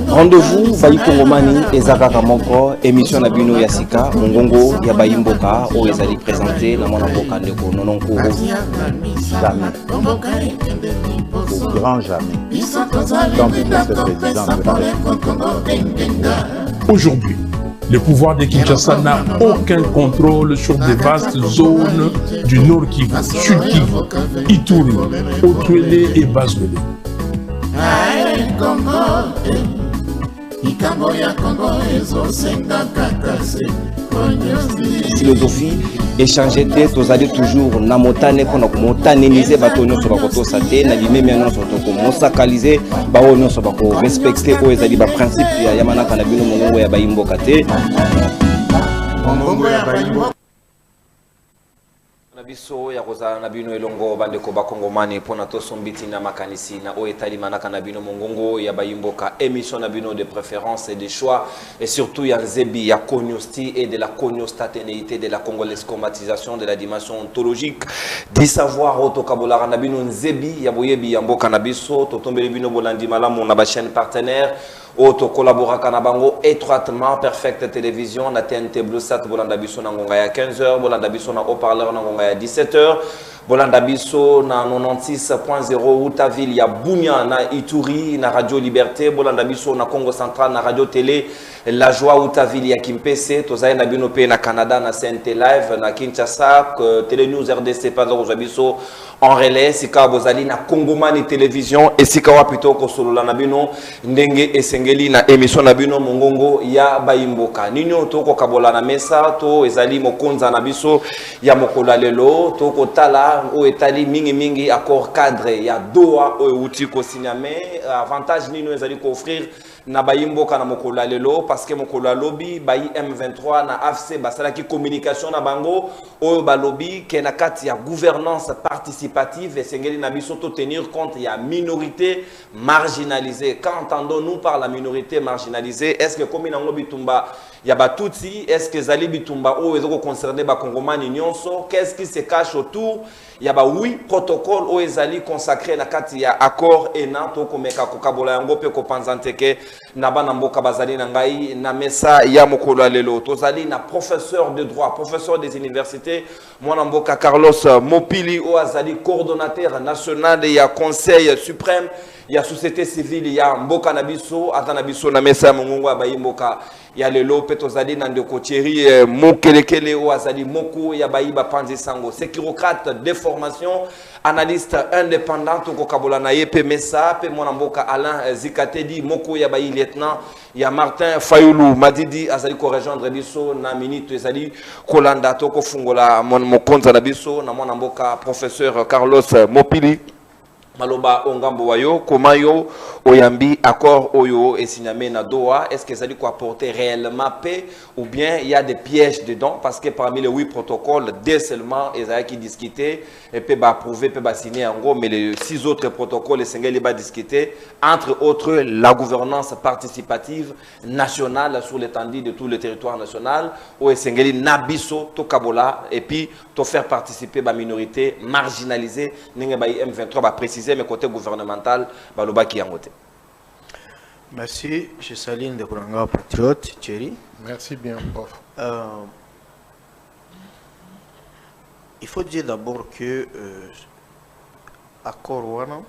Rendez-vous Bayi Kongomani Ezaka Kamoko, émission na bino Yasika, Mongongo ya Bayi Mboka, où ils allaient présenter la Mona Mboka Ndeko, non Kourou. Jamais. Au grand jamais. Tant que le président de la République. Aujourd'hui, le pouvoir de Kinshasa n'a aucun contrôle sur des vastes zones du Nord Kivu, Sud Kivu, Ituri, Otuele et Bazwele. Philosophie échanger tête aux allées toujours na motane qu'on a motanélisé batonio sur la koto sate na bimé miano sur toko mosakaliser ba onyo sur bako respecter o ezali ba principe ya yamana kana bino mongo ya bayimbo kate mongo ya bayimbo biso ya koza na bino elongo bandeko bakongomani pona to sombiti na makanisi na o etali manaka na bino mongongo ya bayimboka émission na bino de préférence et de choix et surtout ya nzebi ya cognosti et de la cognostaténéité de la congolaise combatisation de la dimension ontologique du savoir otokabola na bino nzebi ya boyebi ya mboka na biso totombeli bino bolandi malamu na ba chaîne partenaire auto collaboraka na bango étroitement Perfect Télévision na TNT Blue Sat bolanda biso na ngonga ya 15h bolanda biso na haut-parleur na ngonga ya 17h bolanda biso na 96.0 Outaville ya Bunia na Ituri na Radio Liberté bolanda biso na Congo Central na Radio Télé La Joie Outaville ya Kimpese tozaye na bino pe na Canada na CNT Live na Kinshasa Télé News RDC pas zo biso en relais sika bozali na Kongomani Télévision et sika wapito ko solola na bino ndenge esengeli na émission na bino mongongo ya bayimboka ninyo to ko kabola na mesa to ezali mokonza na biso ya mokolo lelo to ko tala o etali mingi accord cadre ya Doha o uti ko signame avantage nino ezali ko offrir na bayimboka na mokolo lelo parce que mokolo lobby bayi M23 na AFC basala ki communication na bango o balobi ke na kati ya gouvernance participative et sengeli na biso to tenir compte ya minorité marginalisée. Quand entendons-nous par la minorité marginalisée? Est-ce que comme nango bitumba ya batutsi, est-ce que zali bitumba o ezoko concerné ba kongomani nyonso? Qu'est-ce qui se cache autour? Ya ba oui protocole o ezali consacré na kati ya accord ENA to komeka kokabola yango pe ko panzanteke na bana mboka bazali na ngai na mesa ya mokolo lelo tozali na professeur de droit, professeur des universités mwana mboka Carlos Mopili o azali coordonnateur national ya conseil suprême ya société civile ya mboka na biso atana biso na mesa ya mongongo ya bayimboka ya lelo pe tozali na ndeko Thierry Mokelekele o azali moko ya bayiba panzi sango sécurocrate de formation analyste indépendant ko kabola na yepe mesa pe mwana mboka Alain Zikatedi moko ya bayi lieutenant ya Martin Fayulu Madidi azali ko rejoindre biso na minute ezali kolanda to ko fungola mokonza na biso na mwana mboka professeur Carlos Mopili Maloba Ongambo Wayo, Komayo, Oyambi, accord Oyo et Signamé na Doha, est-ce que ça dit quoi apporter réellement paix ou bien il y a des pièges dedans parce que parmi les 8 protocoles, dès seulement ils ont qui discuter et peut approuver, peut signer en gros, mais les 6 autres protocoles, les 5 les va discuter, entre autres la gouvernance participative nationale sur l'étendue de tout le territoire national, ou Sengeli Nabiso, Tokabola, et puis te faire participer la minorité marginalisée, M23 va préciser mais côté gouvernemental, baloba qui en côté. Merci, je salue de Kuranga Patriote, Thierry. Merci bien, prof. Il faut dire d'abord que accord Wana,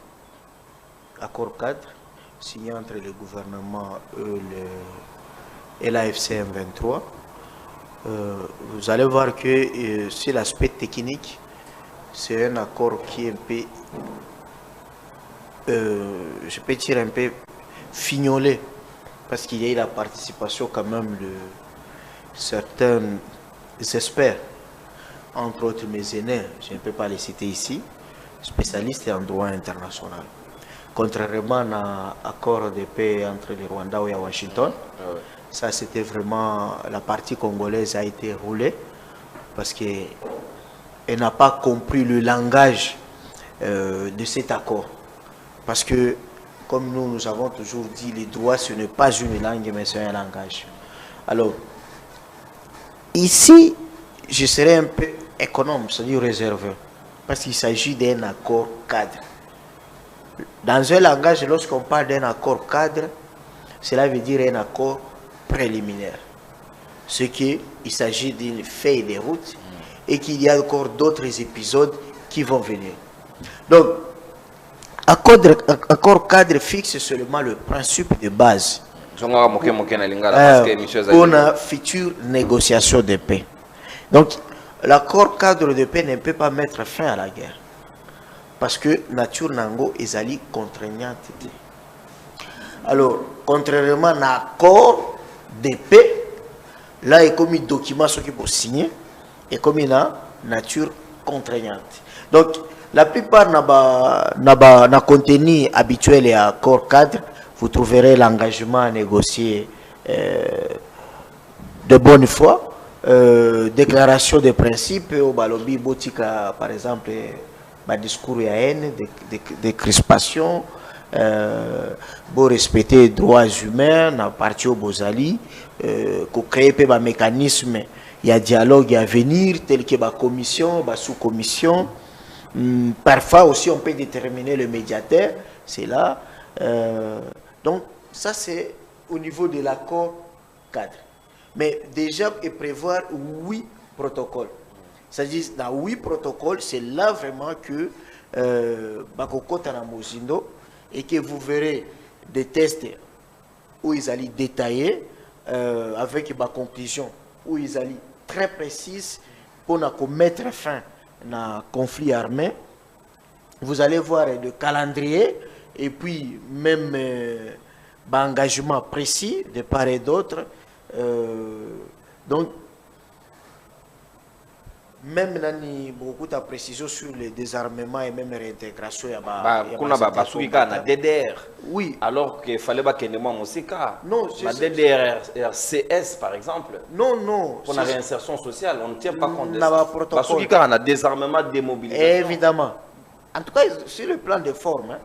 accord cadre, signé entre le gouvernement et l'AFC M23, vous allez voir que sur l'aspect technique, c'est un accord qui est un peu, je peux dire un peu fignolé, parce qu'il y a eu la participation quand même de certains experts, entre autres mes aînés, je ne peux pas les citer ici, spécialistes en droit international. Contrairement à l'accord de paix entre le Rwanda et Washington, ça c'était vraiment, la partie congolaise a été roulée, parce qu'elle n'a pas compris le langage de cet accord. Parce que, comme nous avons toujours dit, les droits, ce n'est pas une langue, mais c'est un langage. Alors, ici, je serai un peu économe, c'est-à-dire réservé, parce qu'il s'agit d'un accord cadre. Dans un langage, lorsqu'on parle d'un accord cadre, cela veut dire un accord préliminaire. Ce qu'il s'agit d'une feuille de route et qu'il y a encore d'autres épisodes qui vont venir. Donc, accord cadre fixe seulement le principe de base pour la future négociation de paix. Donc, l'accord cadre de paix ne peut pas mettre fin à la guerre. Parce que nature nango ezali contraignante. Alors, contrairement à l'accord de paix, là, il y a comme un document qui pour signer et comme une nature contraignante. Donc, la plupart n'a contenu habituel et accord cadre, vous trouverez l'engagement à négocier de bonne foi, déclaration de principes au Balobi Botika, par exemple, discours à haine, des crispations, pour respecter les droits humains, dans parti au Bozali, pour créer un mécanisme, il y a dialogue à venir, tel que la commission, la sous-commission. Parfois aussi, on peut déterminer le médiateur, c'est là. Donc, ça, c'est au niveau de l'accord cadre. Mais déjà, il prévoir 8 protocoles. C'est-à-dire, dans 8 protocoles, c'est là vraiment que Bakoko Tanamozindo et que vous verrez des tests où ils allaient détailler avec ma conclusion, où ils allaient très précises pour mettre fin à conflit armé. Vous allez voir le calendrier et puis même engagement précis de part et d'autre. Donc, même beaucoup de précision sur le désarmement et même réintégration. Oui. Alors qu'il fallait pas qu'il y ait non, DDRCS par exemple. Non, non. Pour la réinsertion sociale, on ne tient pas compte de ça. Un désarmement, démobilisation. Évidemment. En tout cas, sur le plan de forme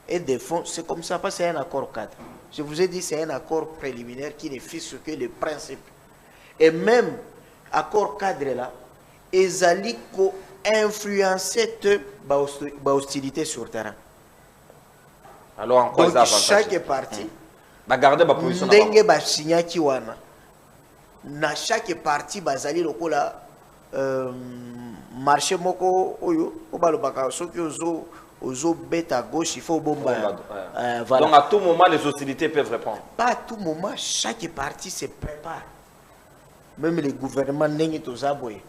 et de fond, c'est comme ça, parce que c'est un accord cadre. Je vous ai dit, c'est un accord préliminaire qui ne fixe que les principes. Et même accord cadre là, ils allaient influencer l'hostilité sur le terrain. Alors, en quoi donc, chaque partie, garder ma position. Na chaque partie, bazali lokola marché moko oyo, obalobaka soki ozo bête à gauche, il faut bomba. Voilà. Donc à tout moment, les hostilités peuvent répondre. Pas à tout moment, chaque partie se prépare. Même les gouvernements n'ont pas aboyé.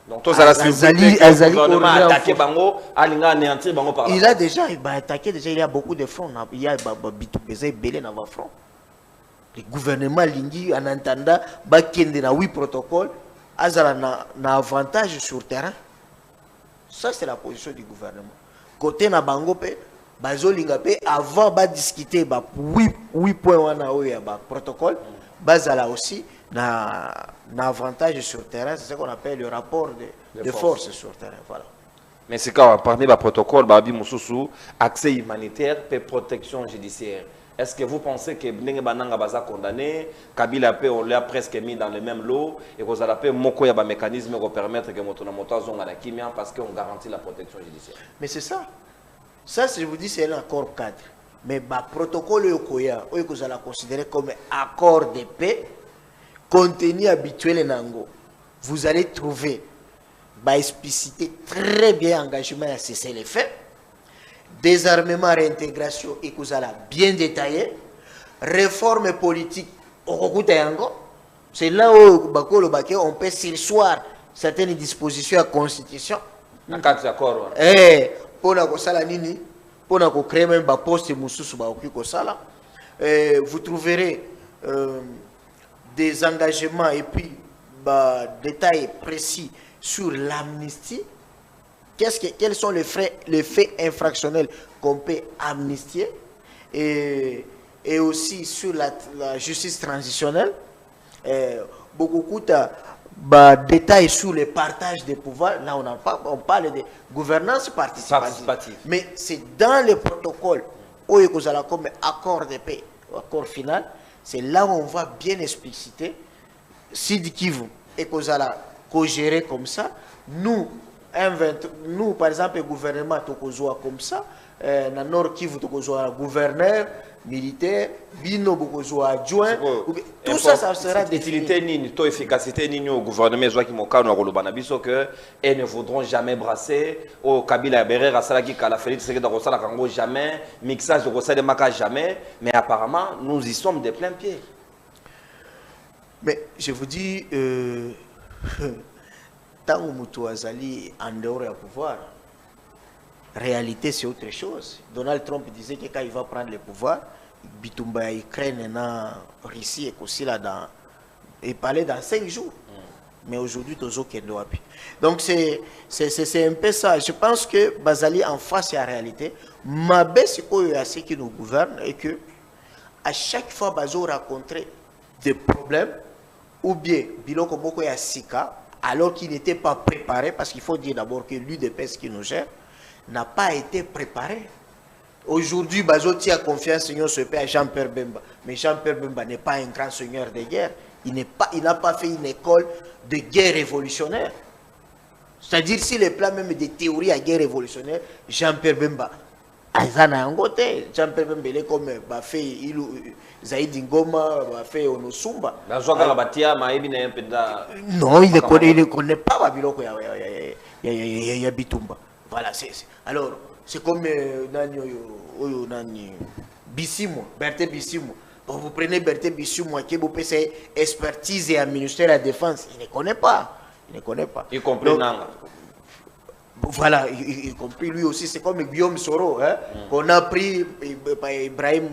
Donc tous à la attaqué Bango, anéantir Bango par là. Il a déjà attaqué, déjà il y a beaucoup de fronts. Il y a belé dans le front. Le gouvernement Lingui en entendant bakende na 8 protocoles, azala na avantage sur le terrain. Ça c'est la position du gouvernement. Côté na Bango pe bazolinga pe avant ba discuter ba 8 points wana oya ba protocole, bazala aussi na avantage sur le terrain, c'est ce qu'on appelle le rapport de force sur le terrain. Voilà. Mais c'est quand on parle de protocole, Babi Moussoussou, accès humanitaire et protection judiciaire. Est-ce que vous pensez que Blingue Bananga Baza condamné, Kabila P, on l'a presque mis dans le même lot, et que vous avez Moko Yaba mécanisme pour permettre que Motonamoto Zonga la Kimia parce qu'on garantit la protection judiciaire? Mais c'est ça. Ça, je vous dis, c'est un accord cadre. Mais le protocole Yokoya, vous allez considérer comme accord de paix, contenu habituel Nango, vous allez trouver expliciter très bien engagement à cesser les faits, désarmement, réintégration et vous allez bien détaillé, réforme politique c'est là où on peut surseoir certaines dispositions à la Constitution. Pour créer même un poste vous trouverez des engagements et puis détails précis sur l'amnistie. Quels sont les faits infractionnels qu'on peut amnistier et aussi sur la justice transitionnelle. Beaucoup de détails sur le partage des pouvoirs. Là, on parle de gouvernance participative. Mais c'est dans le protocole où vous allez comme accord de paix, accord final. C'est là où on va bien expliciter si Kivu et qu'on allait co-gérer comme ça. Nous, nous, par exemple, le gouvernement, tokozwa comme ça, dans Nord Kivu, tokozwa gouverneur, militaire, bino bokozwa adjoint, tout ça, ça sera utilité nini, to efficacité nini au gouvernement qui moka no kolobana biso que et ne voudront jamais brasser au Kabila Berera Salaki Kala Félix c'est que dans Rosala Kango jamais, mixage de Rosala Maka jamais, mais apparemment nous y sommes de plein pied. Mais je vous dis, tant que Moutou Azali en dehors du pouvoir, réalité c'est autre chose. Donald Trump disait que quand il va prendre le pouvoir, Bitumba Ukraine et Russie et aussi là dans, il parlait dans 5 jours. Mais aujourd'hui, Tozo Kendoapi. Donc c'est un peu ça. Je pense que Bazali en face à la réalité, ma baisse c'est ce qui nous gouverne et que à chaque fois Bazo rencontrait des problèmes ou bien Biloko Boko ya Sika alors qu'il n'était pas préparé, parce qu'il faut dire d'abord que l'UDPS qui nous gère n'a pas été préparé. Aujourd'hui, Bazo tient confiance à Jean-Pierre Bemba. Mais Jean-Pierre Bemba n'est pas un grand seigneur de guerre. Il n'a pas fait une école de guerre révolutionnaire. C'est-à-dire, s'il est plein même des théories à guerre révolutionnaire, Jean-Pierre Bemba, Jean-Pierre Bemba, il est comme Zaïd Ngoma, Onosumba. Non, il ne connaît pas Babiloko Yabitumba. Voilà, alors, c'est comme Bissimo, Berthe Bissimo. Vous prenez Berthe Bissimo, qui vous fait expertise et un ministère de la Défense, il ne connaît pas. Il ne connaît pas. Y compris Nanga. Voilà, y compris lui aussi. C'est comme Guillaume Soro, hein, qu'on a pris Ibrahim,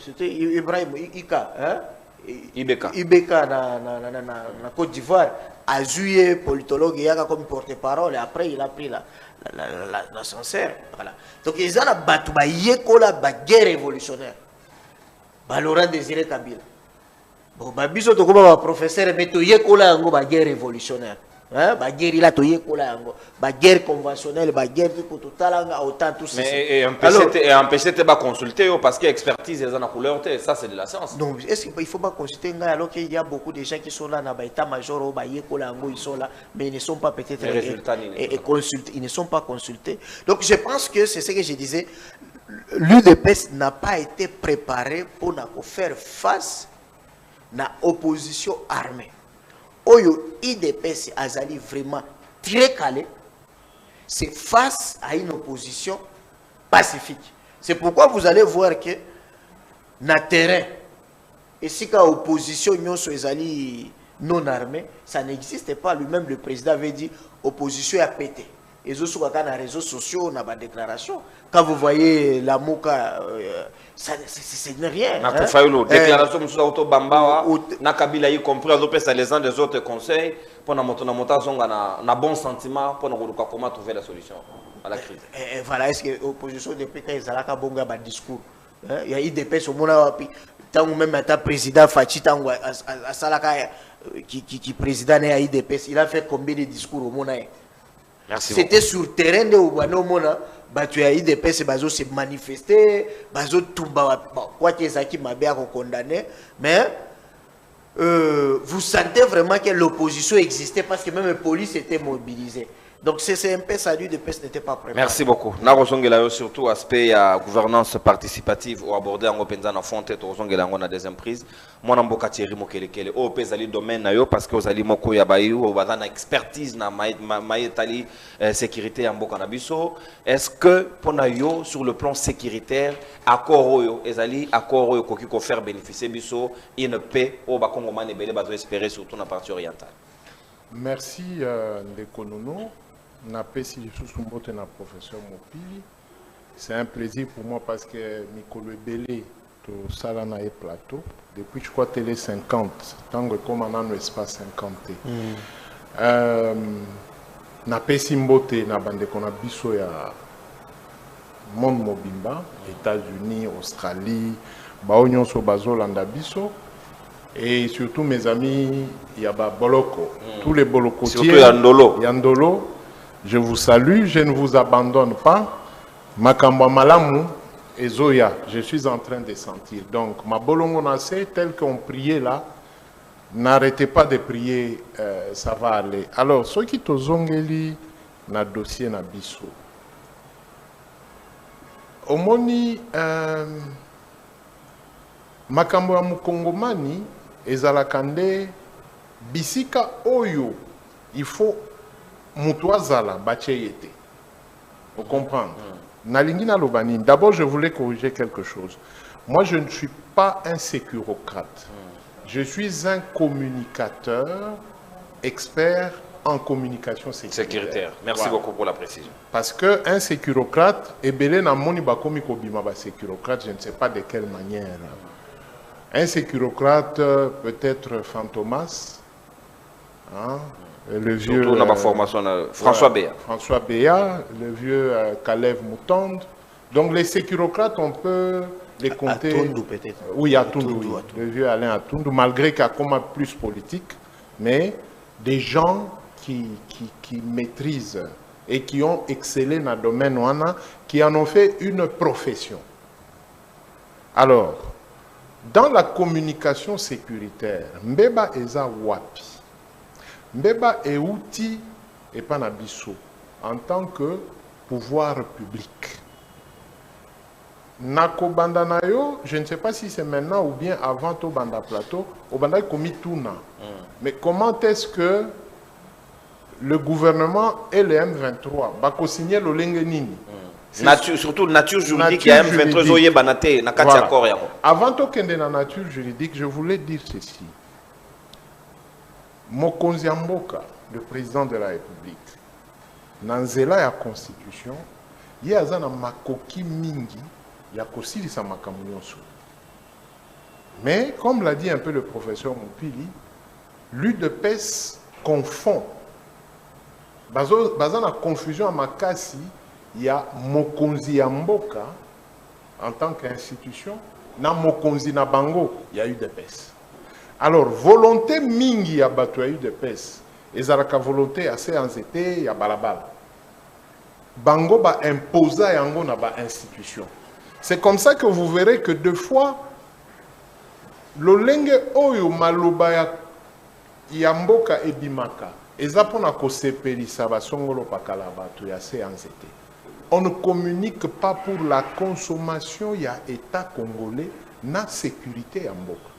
c'était Ibrahim Ika, hein, Ibeka na Côte d'Ivoire, a joué politologue, il a comme porte-parole, et après il a pris l'ascenseur. Voilà. Donc ils ont battu la guerre révolutionnaire. Laurent Désiré Kabila. Bon, biso to comme professeur, mais to yekola ngo guerre révolutionnaire. Hein, guerre il a to yekola ngo, guerre conventionnelle, guerre pour tout talanga autant tout ça. Mais empêcher de consulter parce que l'expertise est dans la couleur, ça c'est de la science. Donc est-ce qu'il faut pas consulter alors qu'il y a beaucoup de gens qui sont là dans l'état-major au yekola ngo ils sont là mais ils ne sont pas peut-être ils ne sont pas consultés. Donc je pense que c'est ce que je disais. L'UDPS n'a pas été préparé pour faire face à l'opposition armée. Oyo UDPS azali vraiment très calé, c'est face à une opposition pacifique. C'est pourquoi vous allez voir que dans le terrain, et si quand l'opposition non armée, ça n'existe pas. Lui-même, le président avait dit opposition a pété. Et sur les réseaux sociaux, on a des déclarations. Quand vous voyez la Mouka, ce n'est rien. Déclaration sur Autobamba, Nakabila y compris, les uns des autres conseils pour monter un bon sentiment pour nous comment trouver la solution à la crise. Et voilà, est-ce que l'opposition depuis quand ils ont bonga un discours? Il y a eu des personnes tant même un président Fachi qui président de l'IDPS, il a fait combien de discours au monde? C'était sur le terrain de Oubanomona, tu as eu des personnes qui se manifester, quoi que ça qui m'a bien condamné, mais vous sentez vraiment que l'opposition existait parce que même la police était mobilisée. Donc c'est un peu ça, l'UDPS n'était pas préparé. Merci beaucoup. Nous surtout aspect à gouvernance participative ou aborder en open dans fond tête aux na deuxième prise. Moi n'amboka Thierry Mokelekele au pezali domaine na yo parce que aux ali moko ya bayu ou bazana expertise na maïtali sécurité en boka na biso. Est-ce que pour na yo sur le plan sécuritaire accord yo ezali accord yo koki ko faire bénéficier biso une paix au bakongo mané belé bazo espérer surtout na partie orientale. Merci Ndeko Nono. Napesi sous mbote na professeur Mopili. C'est un plaisir pour moi parce que Mikolo Ebele to Salana et plateau depuis je crois télé 50 tant que comme on espace 50. Napesi mbote na bande kona biso ya monde mobimba, États-Unis, Australie, baonyo so bazolanda biso. Et surtout mes amis, il y a Boloko, tous les Bolokotiers, surtout Yandolo, je vous salue, je ne vous abandonne pas. Makamba Malamu et Zoya, je suis en train de sentir. Donc, ma Bolongo Nassé, tel qu'on priait là, n'arrêtez pas de prier, ça va aller. Alors, ceux qui te zongeli, na dossier na biso. Omoni makambo ya mukongomani ezalaka nde bisika oyo il faut mutu azala batie yete. Vous comprenez? Nalingi naloba nini. D'abord, je voulais corriger quelque chose. Moi, je ne suis pas un sécurocrate. Je suis un communicateur expert en communication sécuritaire. Merci voilà. beaucoup pour la précision. Parce qu'un sécurocrate, et belé na moni bakomi kobima ba sécurocrate, je ne sais pas de quelle manière. Un sécurocrate, peut-être Fantomas, hein, le vieux... Surtout dans ma formation, François Béa. François Béa, le vieux Kalev Moutonde. Donc les sécurocrates, on peut les compter... Atundu peut-être. Oui, Atundu, oui. Le vieux Alain Atundu, malgré qu'il y a comme plus politique, mais des gens qui maîtrisent et qui ont excellé dans le domaine ouana, qui en ont fait une profession. Alors, dans la communication sécuritaire, Mbeba eza wapi. Mbeba est outil et pas nabiso en tant que pouvoir public. Nako banda na yo, je ne sais pas si c'est maintenant ou bien avant au banda plateau, au banda komi tuna. Mais comment est-ce que le gouvernement et le M23 bako signer le lengenini? Surtout nature juridique, il y a M23 zoye banate na kati accord yango. Avant de kende na nature juridique, je voulais dire ceci. Mokonzi Mboka, le président de la République, nanzela ya constitution, ye azana makoki mingi ya kosilisa makambo nyonso. Mais comme l'a dit un peu le professeur Moupili, l'UDPS confond. Bazana confusion à makasi, il y a Mokonzi Mboka en tant qu'institution, na Mokonzi na bango, il y a UDPS. Alors, volonté mingi ya bato ya UDPS, ezalaka volonté assez anzete ya balabala. Bango ba imposa yango na ba institution. C'est comme ça que vous verrez que deux fois, lolenge oyo maloba ya mboka ebimaka, ezapona ko sepelisa basongolo pakala bato ya se anzete. On ne communique pas pour la consommation ya État congolais na sécurité ya mboka.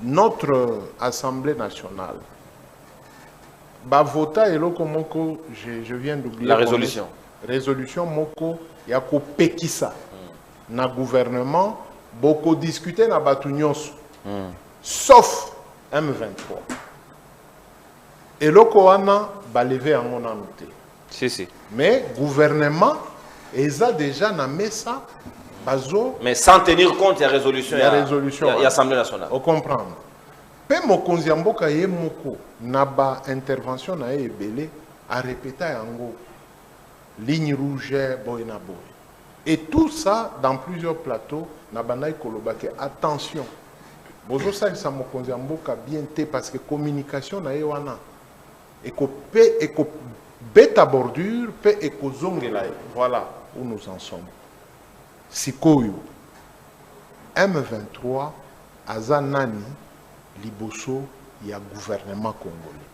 Notre Assemblée nationale va voter je viens d'oublier la résolution. Résolution moko ya ko pekisa na gouvernement boko discuter na batu nyonso sauf M23. Et loko wana ba lever en mon anoté. Si. Mais gouvernement eza déjà na mesa. Mais sans tenir compte de la résolution, il y a l'Assemblée nationale. Vous comprenez? Pe mokonzi mboka ye moko na ba intervention na ye belé a répété yango ligne rouge boy na boy. Et tout ça dans plusieurs plateaux na banay kolobake attention. Bozo sa sa mokonzi mboka bien té parce que communication na ye wana et ko beta bordure pe et ko zongela. Voilà où nous en sommes. Sikoyo M23 azanani liboso ya gouvernement congolais.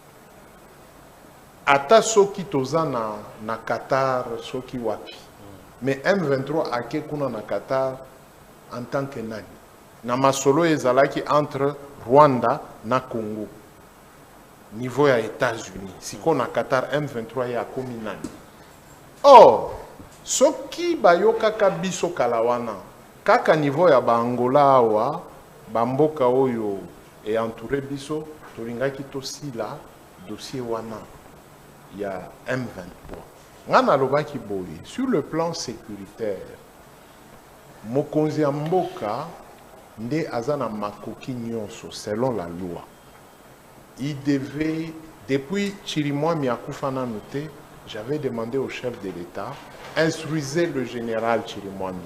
Ata soki toza na Qatar soki wapi. Mais M23 ake kuna na Qatar en tant que nani. Na masolo ezalaki entre Rwanda na Congo. Niveau ya États-Unis. Siko na Qatar M23 ya komi nani. Or soki bayoka biso kalawana kaka niveau ya Angola awa bamboka oyo et entouré biso tolingaki tosila dossier wana ya M23 ngana lobaki boye sur le plan sécuritaire mokonzi mboka nde azana makoki nyonso selon la loi il devait depuis Chirimwami akufa nanu te. J'avais demandé au chef de l'État, instruisez le général Chirimwami.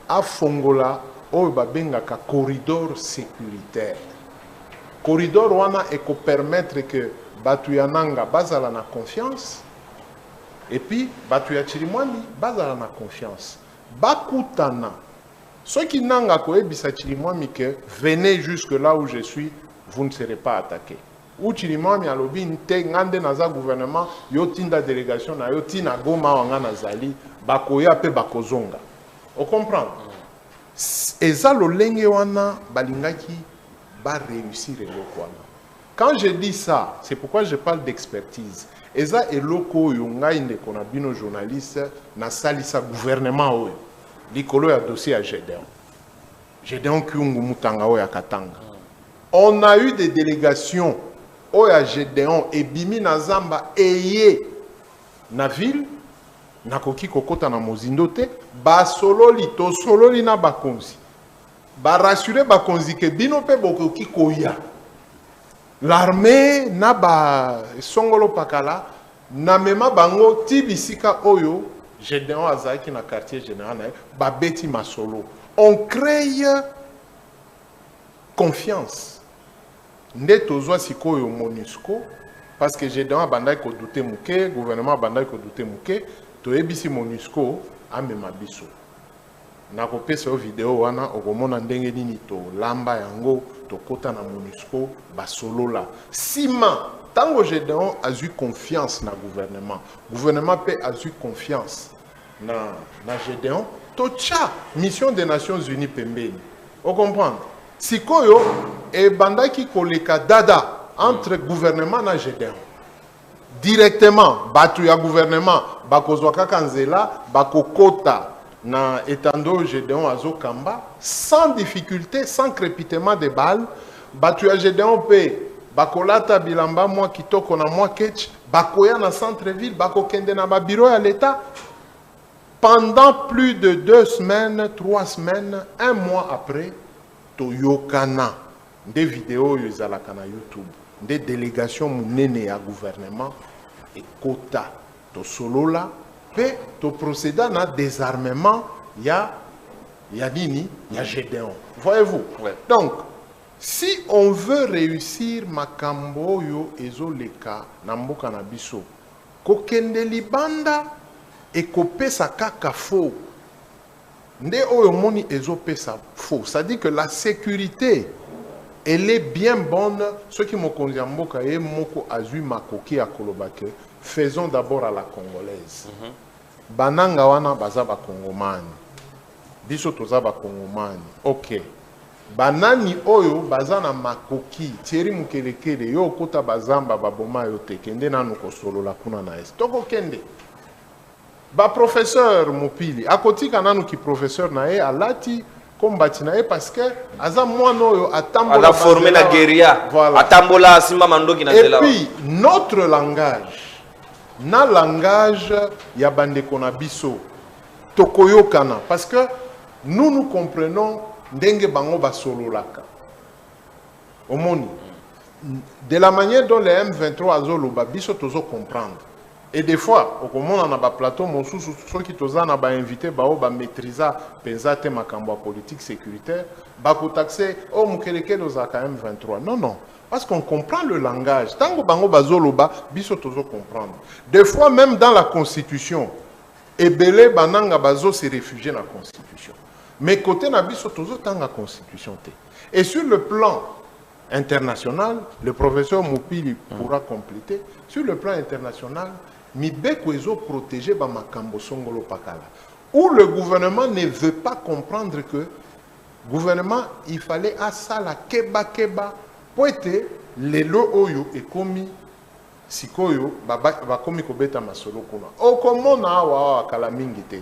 À Fongola, il y a un corridor sécuritaire. Corridor wana et ko permettre que Batuyananga bazala na confiance et puis Batuya Chirimwami bazala na confiance. Bakutana. Ceux qui n'ont pas Chirimwami que venez jusque là où je suis, vous ne serez pas attaqués. ou Chirimami alobi nte ngande naza gouvernement yo tinda délégation na yo tina Goma wanga nazali bakoya pe bakozonga. On comprend. Eza lolenge wana balingaki ba réussir eloko wana. Quand je dis ça, c'est pourquoi je parle d'expertise. Eza eloko yo ngai ndeko na bino journaliste na salisa gouvernement oyo. Likolo ya dossier à Gédéon. Gédéon Kyungu Mutanga oyo ya Katanga. On a eu des délégations oyo ya Gédéon et Bimi na Zamba eye na ville nakoki kokota na mozindo te ba sololi to sololi na bakonzi. Ba rassurer bakonzi ke bino pe bokoki koya. L'armée na ba songolo pakala na mema bango tibisika oyo Gédéon azaki na quartier général na ba beti masolo. On crée confiance. Nde tozwa sikoyo MONUSCO parce que Gédéon abandaki ko douter muke, gouvernement abandaki ko douter muke, to ebisi MONUSCO amema biso. Na kopesa o vidéo wana okomona ndenge nini to lamba yango to kota na MONUSCO basolola. Sima tango Gédéon a eu confiance na gouvernement. Gouvernement peut a eu confiance na Gédéon. Tocha mission des Nations Unies pembeni. On comprend. Sikoyo e bandaki koleka dada entre gouvernement na Gédéon. Directement batu ya gouvernement bakozwa kaka nzela bakokota na etando Gédéon azokamba sans difficulté, sans crépitement de balles. Batu ya Gédéon pe bakolata bilamba mwa kitoko na mwa ketch bakoya na centre-ville bakokende na ba bureau ya l'État. Pendant plus de 2 semaines, 3 semaines, 1 mois après, Toyokana, des vidéos yuzalaka na YouTube, des délégations munene à gouvernement et quota to solola, pe to procéda na désarmement ya nini, ya Gédéon. Voyez-vous? Ouais. Donc, si on veut réussir makambo yo ezoleka na mboka na biso, kokende libanda et kopesa kaka faux. Nde oyo moni ezo pesa faux. Ça dit que la sécurité, elle est bien bonne. Ceux qui m'ont conduit à mboka et moko azui makoki à kolobake, faisons d'abord à la congolaise. Bananga wana baza ba kongomani. Biso toza ba kongomani. OK. Banani oyo baza na makoki. Thierry Mukelekele yo kota bazamba baboma yo tekende nanu kosolola kuna na est. Toko kende. Ba professeur Mopili, à côté kananu ki professeur nae alati kombati nae parce que aza mwana yo atambola ala formé na guérilla, voilà. Atambola simba mandoki na zela. Et puis notre langage, na langage ya bandeko na biso tokoyokana parce que nous comprenons ndenge bango basololaka. Omoni de la manière dont les M23 azoloba biso tozo comprendre. Et des fois, au moment on a un plateau, mon sous ceux qui toza na ba invité ba maîtriser pensate makambo politique sécuritaire, ba ko taxer oh mukeleke lozaka M23. Non non, parce qu'on comprend le langage. Tango bango bazoloba biso tozo comprendre. Des fois même dans la constitution, ebele bananga bazo se réfugier dans la constitution. Mais côté na biso tozo tanga constitution te. Et sur le plan international, le professeur Moupili pourra compléter. Sur le plan international, Mibeko ezo protégé ba makambo songolo pakala. Où le gouvernement ne veut pas comprendre que le gouvernement, il fallait à ça la keba pour être les lo oyo et commis sikoyo ba komi kobeta masolo kuna. O komo na wa kala mingite.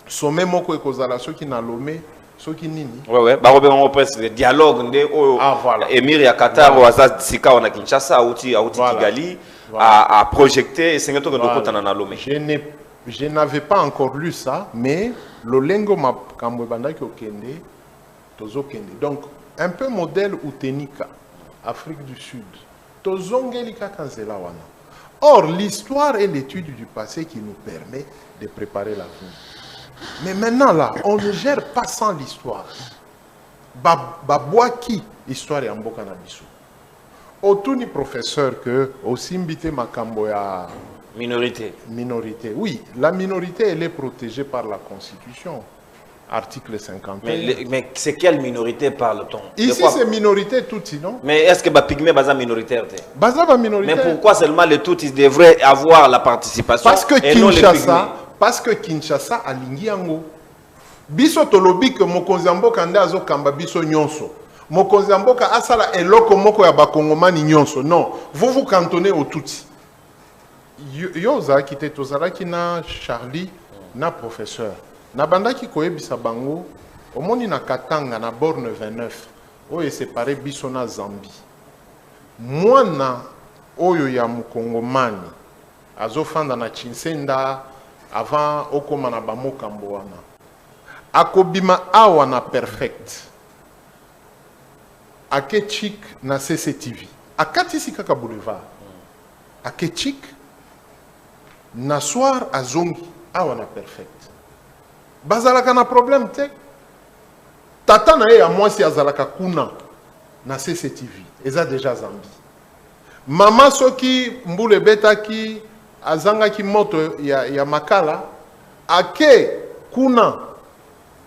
Sommet moko ekozala soki na lomé soki nini. Ouais ba robé on presse le dialogue ndé oyo voilà. Émir ya Qatar ou aza sika on a Kinshasa outi voilà. Kigali. Voilà. À projeter et c'est que je n'avais pas encore lu ça, mais le lengo ma kambwebanda ki okende tozo kende. Donc un peu modèle Utenika, Afrique du Sud. Tozongelika kanzela wana. Or l'histoire est l'étude du passé qui nous permet de préparer l'avenir. Mais maintenant là, on ne gère pas sans l'histoire. Babouaki histoire ya mboka na biso. Autour professeur que aussi mbité makambo ya minorité. Oui, la minorité elle est protégée par la Constitution. article 51. Mais c'est quelle minorité parle-t-on? Ici, c'est minorité Tutsi, non? Mais est-ce que les Pygmées sont minoritaires? Baza va minoritaire. Mais pourquoi seulement les Tutsis devraient avoir la participation parce que et non les Pygmées? Parce que Kinshasa a lingiango. Biso tolobi que mokonzi mboka nde azokamba biso nyonso. Mokonzi mboka asala eloko moko ya bakongomani nyonso. Non, vous vous cantonnez au Tutsi. Yoza qui était tozalaki na Charlie na professeur. Na bandaki koyebisa bango omoni na Katanga na borne 29 oyo séparé biso na Zambie. Mwana oyo ya mukongomani azofanda na Chinsenda avant okoma na bamokambo wana. Akobima awa na perfect. Akechik na CCTV. Akatisi kaka boulevard. Akechik na soir azongi awa na perfect. Bazalaka na problème te. Tata na ye ya mwasi azalaka kuna na CCTV. Eza déjà Zambie. Mama soki mbule betaki azangaki moto ya makala ake kuna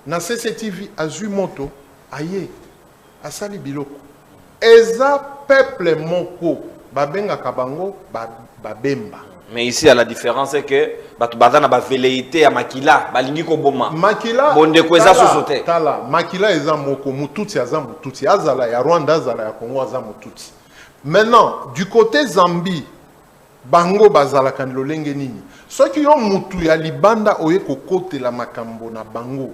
na CCTV azui moto aye asali biloko. Eza peuple moko babenga kabango babemba. Mais ici, la différence est que Batubazana ba velléité à Makila, balingi ko boma. Makila bonde kweza sosote. Tala, Makila eza moko mututi aza mututi, azala ya Rwanda azala ya Congo aza mututi. Maintenant, du côté Zambie, bango bazala kan lolenge nini. Soki yo mutu ya libanda oye kokote la makambo na bango,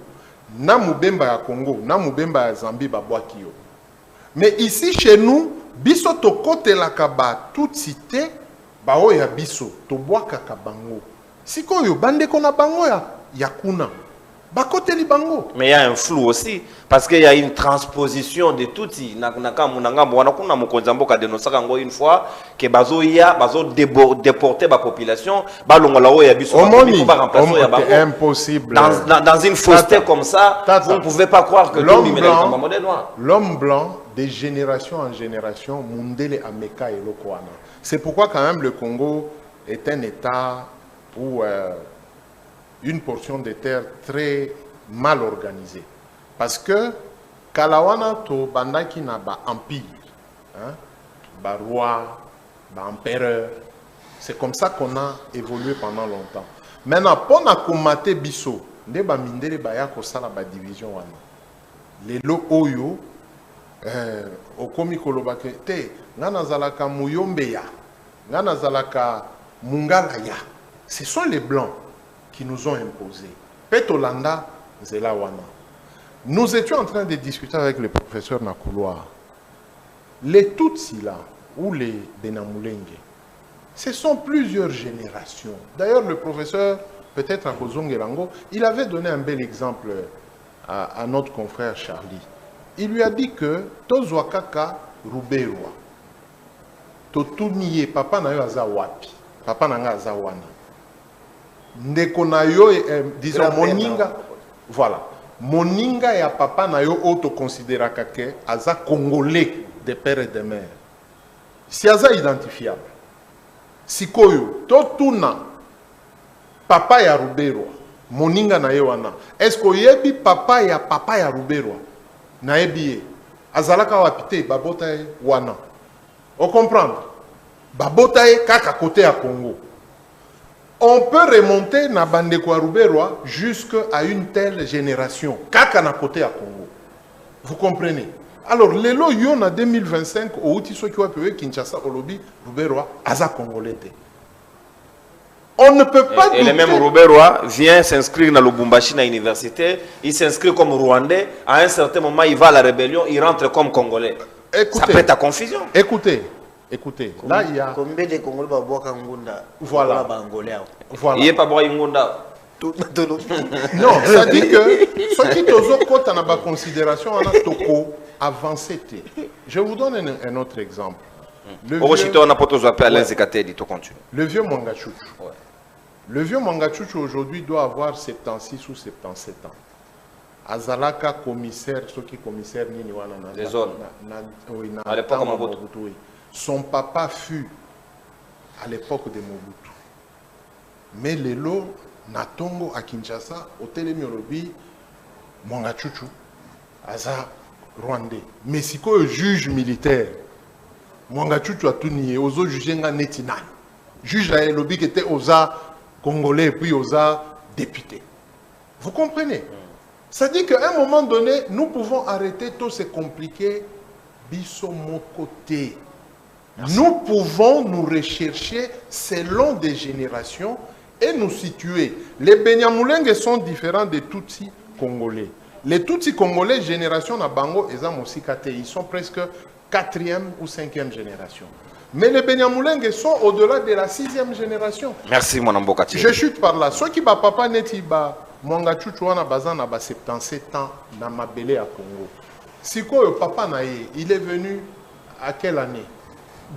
na mubemba ya Congo, na mubemba ya Zambie babwaki yo. Mais ici chez nous, biso to kote la kaba toute cité bao ya biso to boaka ka bango. Sikoyo bande kona bango ya kuna. Bakote li bango. Mais il y a un flou aussi parce qu'il y a une transposition de tout une fois que bazo déporter la population c'est impossible. Dans une fausseté comme ça, vous ne pouvez pas croire que l'homme blanc de génération en génération mundele ameka et lokwana. C'est pourquoi quand même le Congo est un état où une portion de terre très mal organisée. Parce que Kalawana to bandaki na ba empire, hein, ba roi, ba empereur. C'est comme ça qu'on a évolué pendant longtemps. Maintenant, pour na komate biso, nde ba mindele ba ya ko sala ba division wana. Lelo oyo okomi kolobake te ngana zalaka muyombeya, ngana zalaka mungalaya. Ce sont les blancs qui nous ont imposé. Petolanda, Zelawana. Nous étions en train de discuter avec le professeur Nakouloa. Les Tutsis là, ou les Benamulenge, ce sont plusieurs générations. D'ailleurs, le professeur, peut-être à Kozongerango, il avait donné un bel exemple à notre confrère Charlie. Il lui a dit que Tozwakaka Ruberwa, Totuniye, papa na yo azawapi, papa nanga azawana. Ndeko na yo, disons, moninga, voilà. Moninga ya papa na yo auto considéra que aza congolais de père et de mère. Si aza identifiable. Sikoyo, totuna papa ya Ruberwa, moninga na yo wana. Est-ce que yebi papa ya Ruberwa? Na yebi azalaka wapite babota wana. On comprend? Babota kaka côté à Congo. On peut remonter na bandeko Ruberwa jusqu'à une telle génération. Kaka na côté à Congo. Vous comprenez? Alors, lelo yon en 2025, au outil qui wa pewe Kinshasa Olobi Ruberwa aza congolais. On ne peut pas et le même Ruberwa vient s'inscrire dans Lubumbashi na université, il s'inscrit comme Rwandais, à un certain moment il va à la rébellion, il rentre comme Congolais. Écoutez, ça peut être à confusion. Écoutez, là il y a... Combien de Congolais va boire Kangunda? Voilà. Il n'est pas boire Ngunda. Non, ça dit que ce qui est en considération, on a toko avancé. Je vous donne un autre exemple. Le vieux Mangachouchou. Ouais. Le vieux Mangachouchou aujourd'hui doit avoir 76 ou 77 ans. Azalaka commissaire, ce qui commissaire nini wana na des zones. À l'époque de Mobutu. Son papa fut à l'époque de Mobutu. Mais lelo na Tongo à Kinshasa, au Télémiolobi, Mwanga Chuchu aza rwandais mais sikoyo juge militaire Mwanga Chuchu atuni ozo juger nga neti nani juge la lobby qui était oza congolais puis oza député. Vous comprenez? Ça dit qu'à un moment donné nous pouvons arrêter tout se compliquer biso mon côté. Nous pouvons nous rechercher selon des générations et nous situer. Les Benyamulenge sont différents des Tutsis congolais. Les Tutsis congolais, génération na bango, ils sont presque 4e ou 5e génération. Mais les Benyamulenge sont au-delà de la 6e génération. Merci, mon ambokati. Je chute par là. Ceux qui ba papa neti ba Mwanga Chuchu wana bazana ba 77 ans na mabele à Congo. Siko le papa naye, il est venu à quelle année?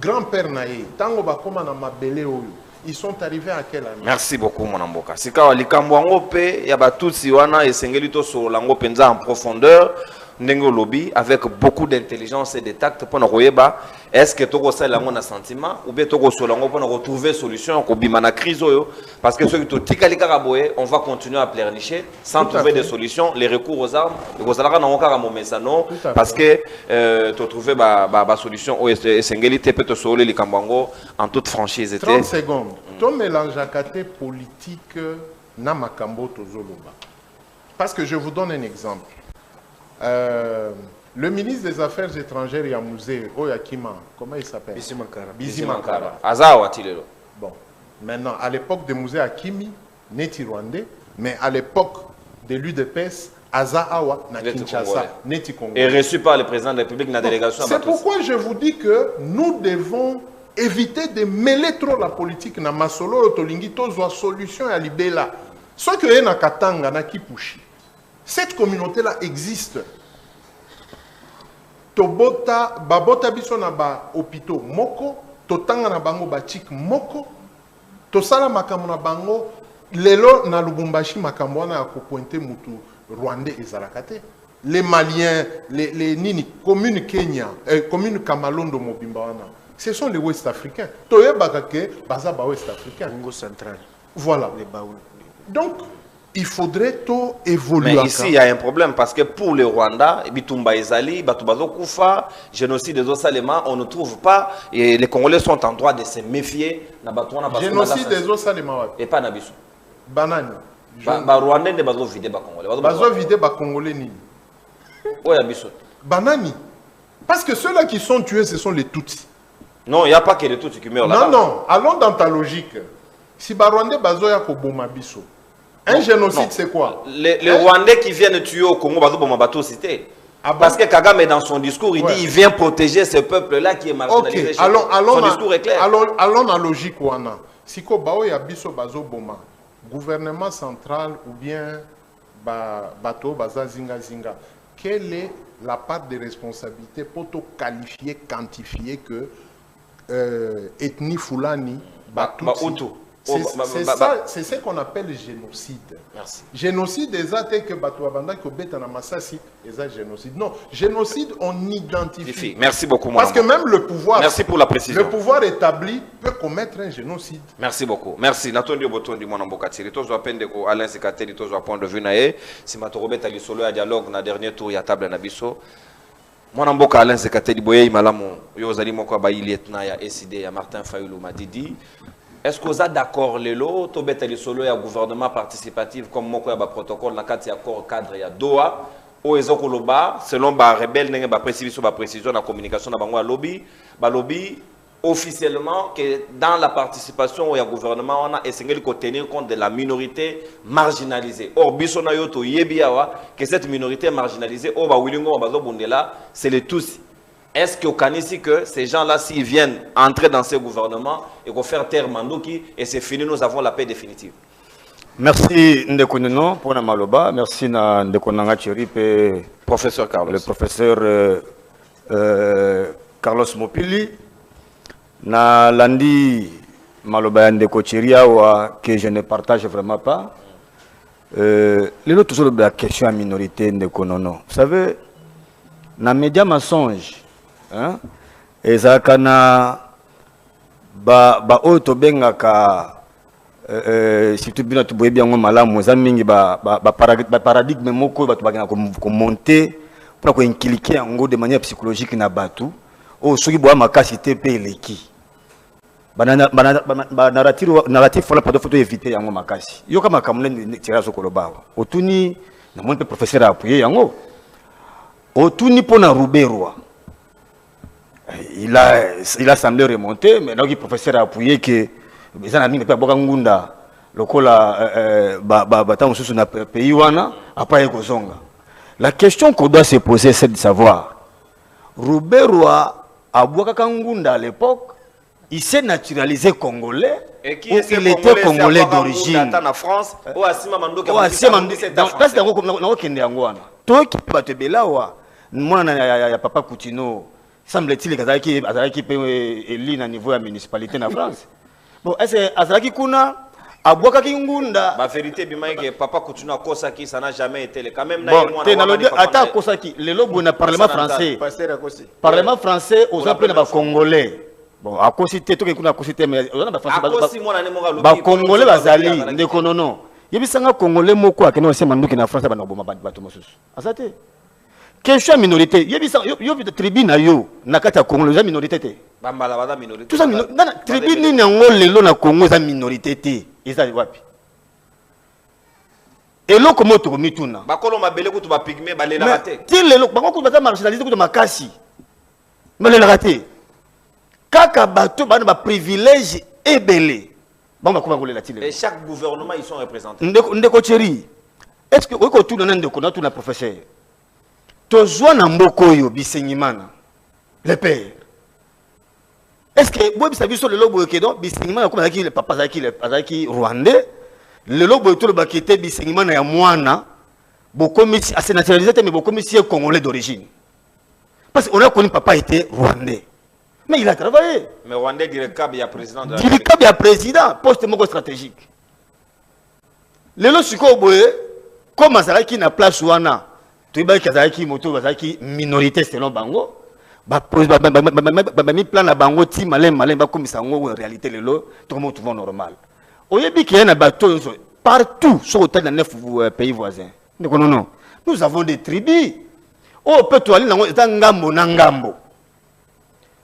Grand-père naye, tango ba koma na mabele oyo. Ils sont arrivés à quelle année? Merci beaucoup, mon amboka. Sika wa likambo yango pe ya batutsi wana esengeli to so lango penza en profondeur. Nengo lobby avec beaucoup d'intelligence et de tact pour nous koyeba est-ce que toko sala ngo na sentiment ou bien toko so lango pour nous retrouver solution ko bima na crise oyo parce que ceux qui to tikali karaboye on va continuer à pleurnicher sans trouver des solutions les recours aux armes ko sala na ngokara momesano parce que to trouver ba solution o esengeli te peut to solo likambo yango en toute franchise était 30 secondes. To mélange akate politique na makambo tozoloba. Parce que je vous donne un exemple. Le ministre des Affaires étrangères Yamouze Oyakima, comment il s'appelle? Bizi Mankara. Azawa Tilelo. Bon, maintenant, à l'époque de Mouzé Akimi, Neti Rwandais, mais à l'époque de l'UDPS, Azawa na Kinshasa, Neti Congo. Et reçu par le président de la République dans la délégation. C'est pourquoi je vous dis que nous devons éviter de mêler trop la politique na masolo tolingi tozwa solution ya libela. Ce que na Katanga na Kipushi. Cette communauté-là existe. Tobota, babota biso na ba hôpitaux moko, totanga na bango batik moko, tosala makambo na bango, lelo na Lubumbashi makambo wana ya kopointe mutu Rwandais ezalakate. Les Maliens, les nini, commune Kenya, commune Kamalondo Mobimba wana, ce sont les Ouest-Africains. Toyebaka ke baza ba Ouest-Africains. Congo central. Voilà. Les Baoul. Donc il faudrait tout évoluer. Mais ici, il y a un problème parce que pour le Rwanda, Bitumba Ezali, Batubazo Koufa, génocide des Osalema, on ne trouve pas. Et les Congolais sont en droit de se méfier. Génocide des Osalema. Et pas Nabiso. Banani. Rwandais ne bazo vider Congolais. Bazo vider Congolais ni. Oui, Nabiso. Banani. Parce que ceux-là qui sont tués, ce sont les Tutsis. Non, il n'y a pas que les Tutsis qui meurent là-bas. Non, non. Allons dans ta logique. Si Rwandais bazo ya ko boma biso. Un génocide, c'est quoi? Les Rwandais qui viennent tuer au Congo, cité. Parce que Kagame, dans son discours, il dit qu'il vient protéger ce peuple-là qui est marginalisé. Son discours est clair. Allons dans la logique. Si Bao ya biso bazo boma, gouvernement central ou bien bateau baza zinga zinga, quelle est la part de responsabilité pour te qualifier, quantifier que ethnie Fulani, Hutu. C'est ce qu'on appelle le génocide. Merci. Génocide, c'est que Batouabanda qui obéit à Massassi, c'est génocide. Non, génocide, on identifie. Merci beaucoup, parce que même le pouvoir, merci pour la précision. Le pouvoir établi peut commettre un génocide. Merci beaucoup. Merci. Natondi Botondi Monambokatiri. Tous appellent de Alain Sekateli, tous point de vue naé. Si Matorobet ali solo à dialogue na dernier tour ya table na biso. Monamboka Alain Sekateli boye malamu yo zali moko ba lieutenant ya SID ya Martin Fayulu Madidi. Est-ce que vous êtes d'accord lelo to beteli solo ya gouvernement participatif comme moko ya ba protocole na kati ya accord cadre ya Doha o ezoko loba selon ba rebelle ndenge ba précision na communication na bango ya lobby ba lobby officiellement que dans la participation au gouvernement on a essayé de tenir compte de la minorité marginalisée. Or biso na yo to yebiawa que cette minorité marginalisée o ba wilingo ba zo bundela c'est les tous. Est-ce que Okanisi que ces gens-là, s'ils viennent entrer dans ce gouvernement et qu'on faire taire Mandoki et c'est fini, nous avons la paix définitive? Merci Ndekounino pour la maloba. Merci Ndekonanga Chiripe, professeur Carlos. Le professeur Carlos Mopili. Na landi maloba Ndeko Chiriawa que je ne partage vraiment pas. Les autres toujours la question à minorité Ndekonono. Vous savez, na média mensonge. Hein? Ezakana ba oto bengaka surtout bino to boye bien malamu za mingi ba paradigme moko ba to ba ko monter pour ko inculquer yango de manière psychologique na batu o soki boa makasi te pe eleki narratif fola pas de photo éviter yango makasi yo kama kamune tira so kolobawa otuni na mon professeur appuyer yango otuni pona Ruberwa il a semblé remonter mais donc le professeur a appuyé que les amis ne peuvent pas ngunda lokola tant sous na pays wana après kozonga. La question qu'on doit se poser c'est de savoir Ruberwa abwaka ngunda à l'époque il s'est naturalisé congolais et qui il était congolais d'origine en France ou asima mandoka parce que na okende yango wana to ki bato belawa mwana ya papa Coutinho semble-t-il que Azaraki peut élire à niveau de la municipalité en France. Bon, est-ce que Azaraki Kuna a boaka Kingunda? La vérité, c'est que Papa Coutinho Kosaki, ça n'a jamais été le cas. Même bon, attends, Kosaki, le logo na Parlement français. Parlement français aux appels de Congolais. Bon, à cause de tout que Kosité, mais on a pas Congolais, Bazali, non. Il y a des Congolais, Moko, qui n'ont pas de France, ils n'ont pas de question minorité, il y a des tribus na kata Congo les minorité té. Bambala minorité. Tout ça minorité. Tribu ni nango lelo na Congo za minorité té. Eza wapi? Elo komo to mituna. Bakolo mabele ko to ba pygmé balela raté. Ti lelo bango ko bata marginaliser ko to makasi. Balela raté. Kaka bato bana ba privilège ebelé. Bango ko bangolela ti lelo. Et chaque gouvernement ils sont représentés. Ndeko chéri. Est-ce que ko tout na ndeko na tout na professeur? Tozwa na mboko yo bisenyimana le père est-ce que boy bisabi so le lobo ke donc bisenyimana comme le papa azaki rwandais le lobo to le bakete bisenyimana ya mwana bokomi assez naturalisé mais bokomi si congolais d'origine parce qu'on a connu papa était rwandais mais il a travaillé mais rwandais direct cab ya président de la président poste moko stratégique le lo siko boye comme azalaki na place wana tu vois qu'il moto bazaki minorité selon bango ba mi plan na bango ti malin ba comme ça en réalité lelo tout le monde trouve normal oyebi qu'il y a na bateau partout sur hôtel dans 9 pays voisins non nous avons des tribus oh peut aller dans ngambo na ngambo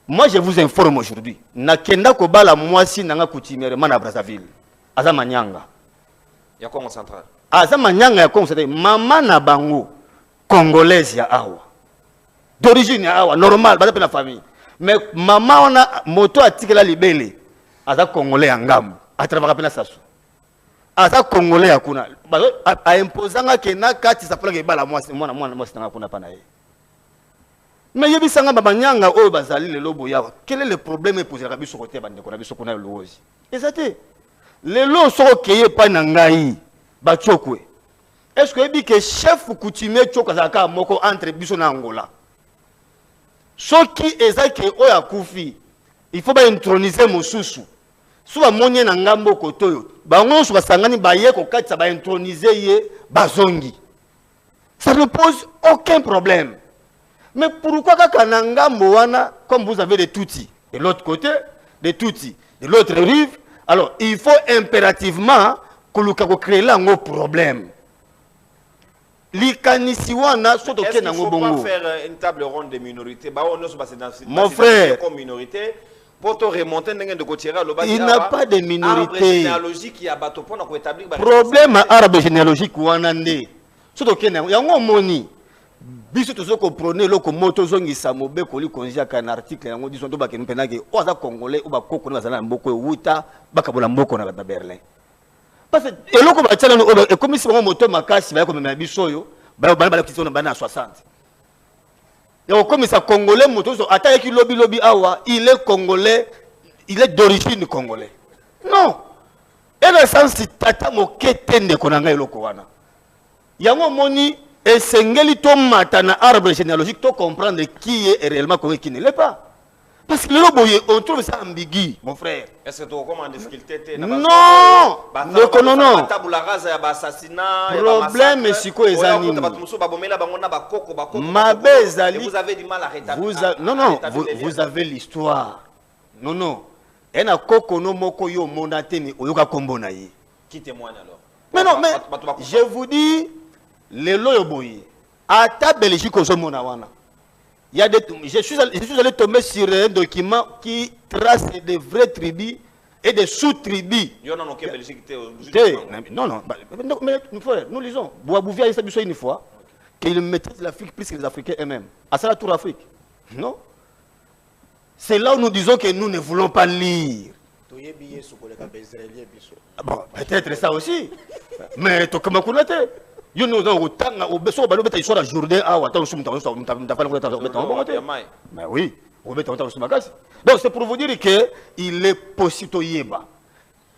moi je vous informe aujourd'hui na kenda ko bala mwasi nanga coutumièrement na Brazzaville aza manyanga ya Congo central aza manyanga ya Congo central mama na bango congolaise ya awa d'origine ya awa normal bata pe na famille mais maman on a moto atikela libele aza congolais ya ngambo atravaka pe na sasu aza congolais ya kuna a imposanga ke na kati sa pula ke bala mwasi tanga kuna pa na ye mais yebisanga babanyanga oyo bazali le lobo ya quel est le problème posé la biso côté bande ko na biso kuna lozi ezate le lo soko keye pa na ngai ba chokwe. Est-ce que dit que chef coutumier Tchokazaka moko entre biso na Angola? Ce qui est que oya kufi, il faut pas introniser Mosusu. Soit monye na ngambo kotoyo. Bango so basangani baye ko katsa ba introniser ye bazongi. Ça ne pose aucun problème. Mais pourquoi kaka na ngambo wana comme vous avez des Tutsis de l'autre côté, des Tutsis de l'autre rive, alors il faut impérativement que créer là un problème. Est-ce qu'il ne faut pas faire une table ronde de minorités? Mon frère, comme minorité, pour te remonter, il n'a pas de minorité. Problème arabe généalogique ou en année. Surtout qu'il y a un moni. Biso to soko prôner loko moto zongi samobe ko li konja kan article yango disons to ba ke mpenaki o za congolais o ba koko na zana mboko wuta bakabola mboko na ba Berlin. Parce que eloko ba tchala no e comme si bango moto makasi ba ko mema biso yo ba kitso na bana 60. Et comme ça congolais moto so ata ki lobby awa il est congolais, il est d'origine congolais. Non. Et le sens tata mo ketende konanga eloko wana. Yango moni et sengeli to matana arbre généalogique to comprendre qui est réellement congolais qui ne l'est pas. Parce que le loboye, on trouve ça ambigu, mon frère. Est-ce que tu recommandes difficulté? Non, non. Problème, c'est quoi les animaux? Ma bezali. Vous avez du mal à rétablir. Non, non, vous avez l'histoire. Non, non. Et na koko no moko yo monateni oyoka kombo na ye. Qui témoigne alors? Mais non, mais je vous dis, les loyoboyi, à ta Belgique aux Omonawana, il y a des, je suis allé tomber sur un document qui trace des vraies tribus et des sous-tribus. Non, mais nous lisons. Bouabouvia a dit une fois qu'il maîtrise l'Afrique plus que les Africains eux-mêmes. À ça, la tour Afrique. Non? C'est là où nous disons que nous ne voulons pas lire. Bon, peut-être ça aussi. Mais tu comme on était. You know, au besoin de mettre sur la journée, ah, attends, mais oui, donc c'est pour vous dire que il est possible de yeba.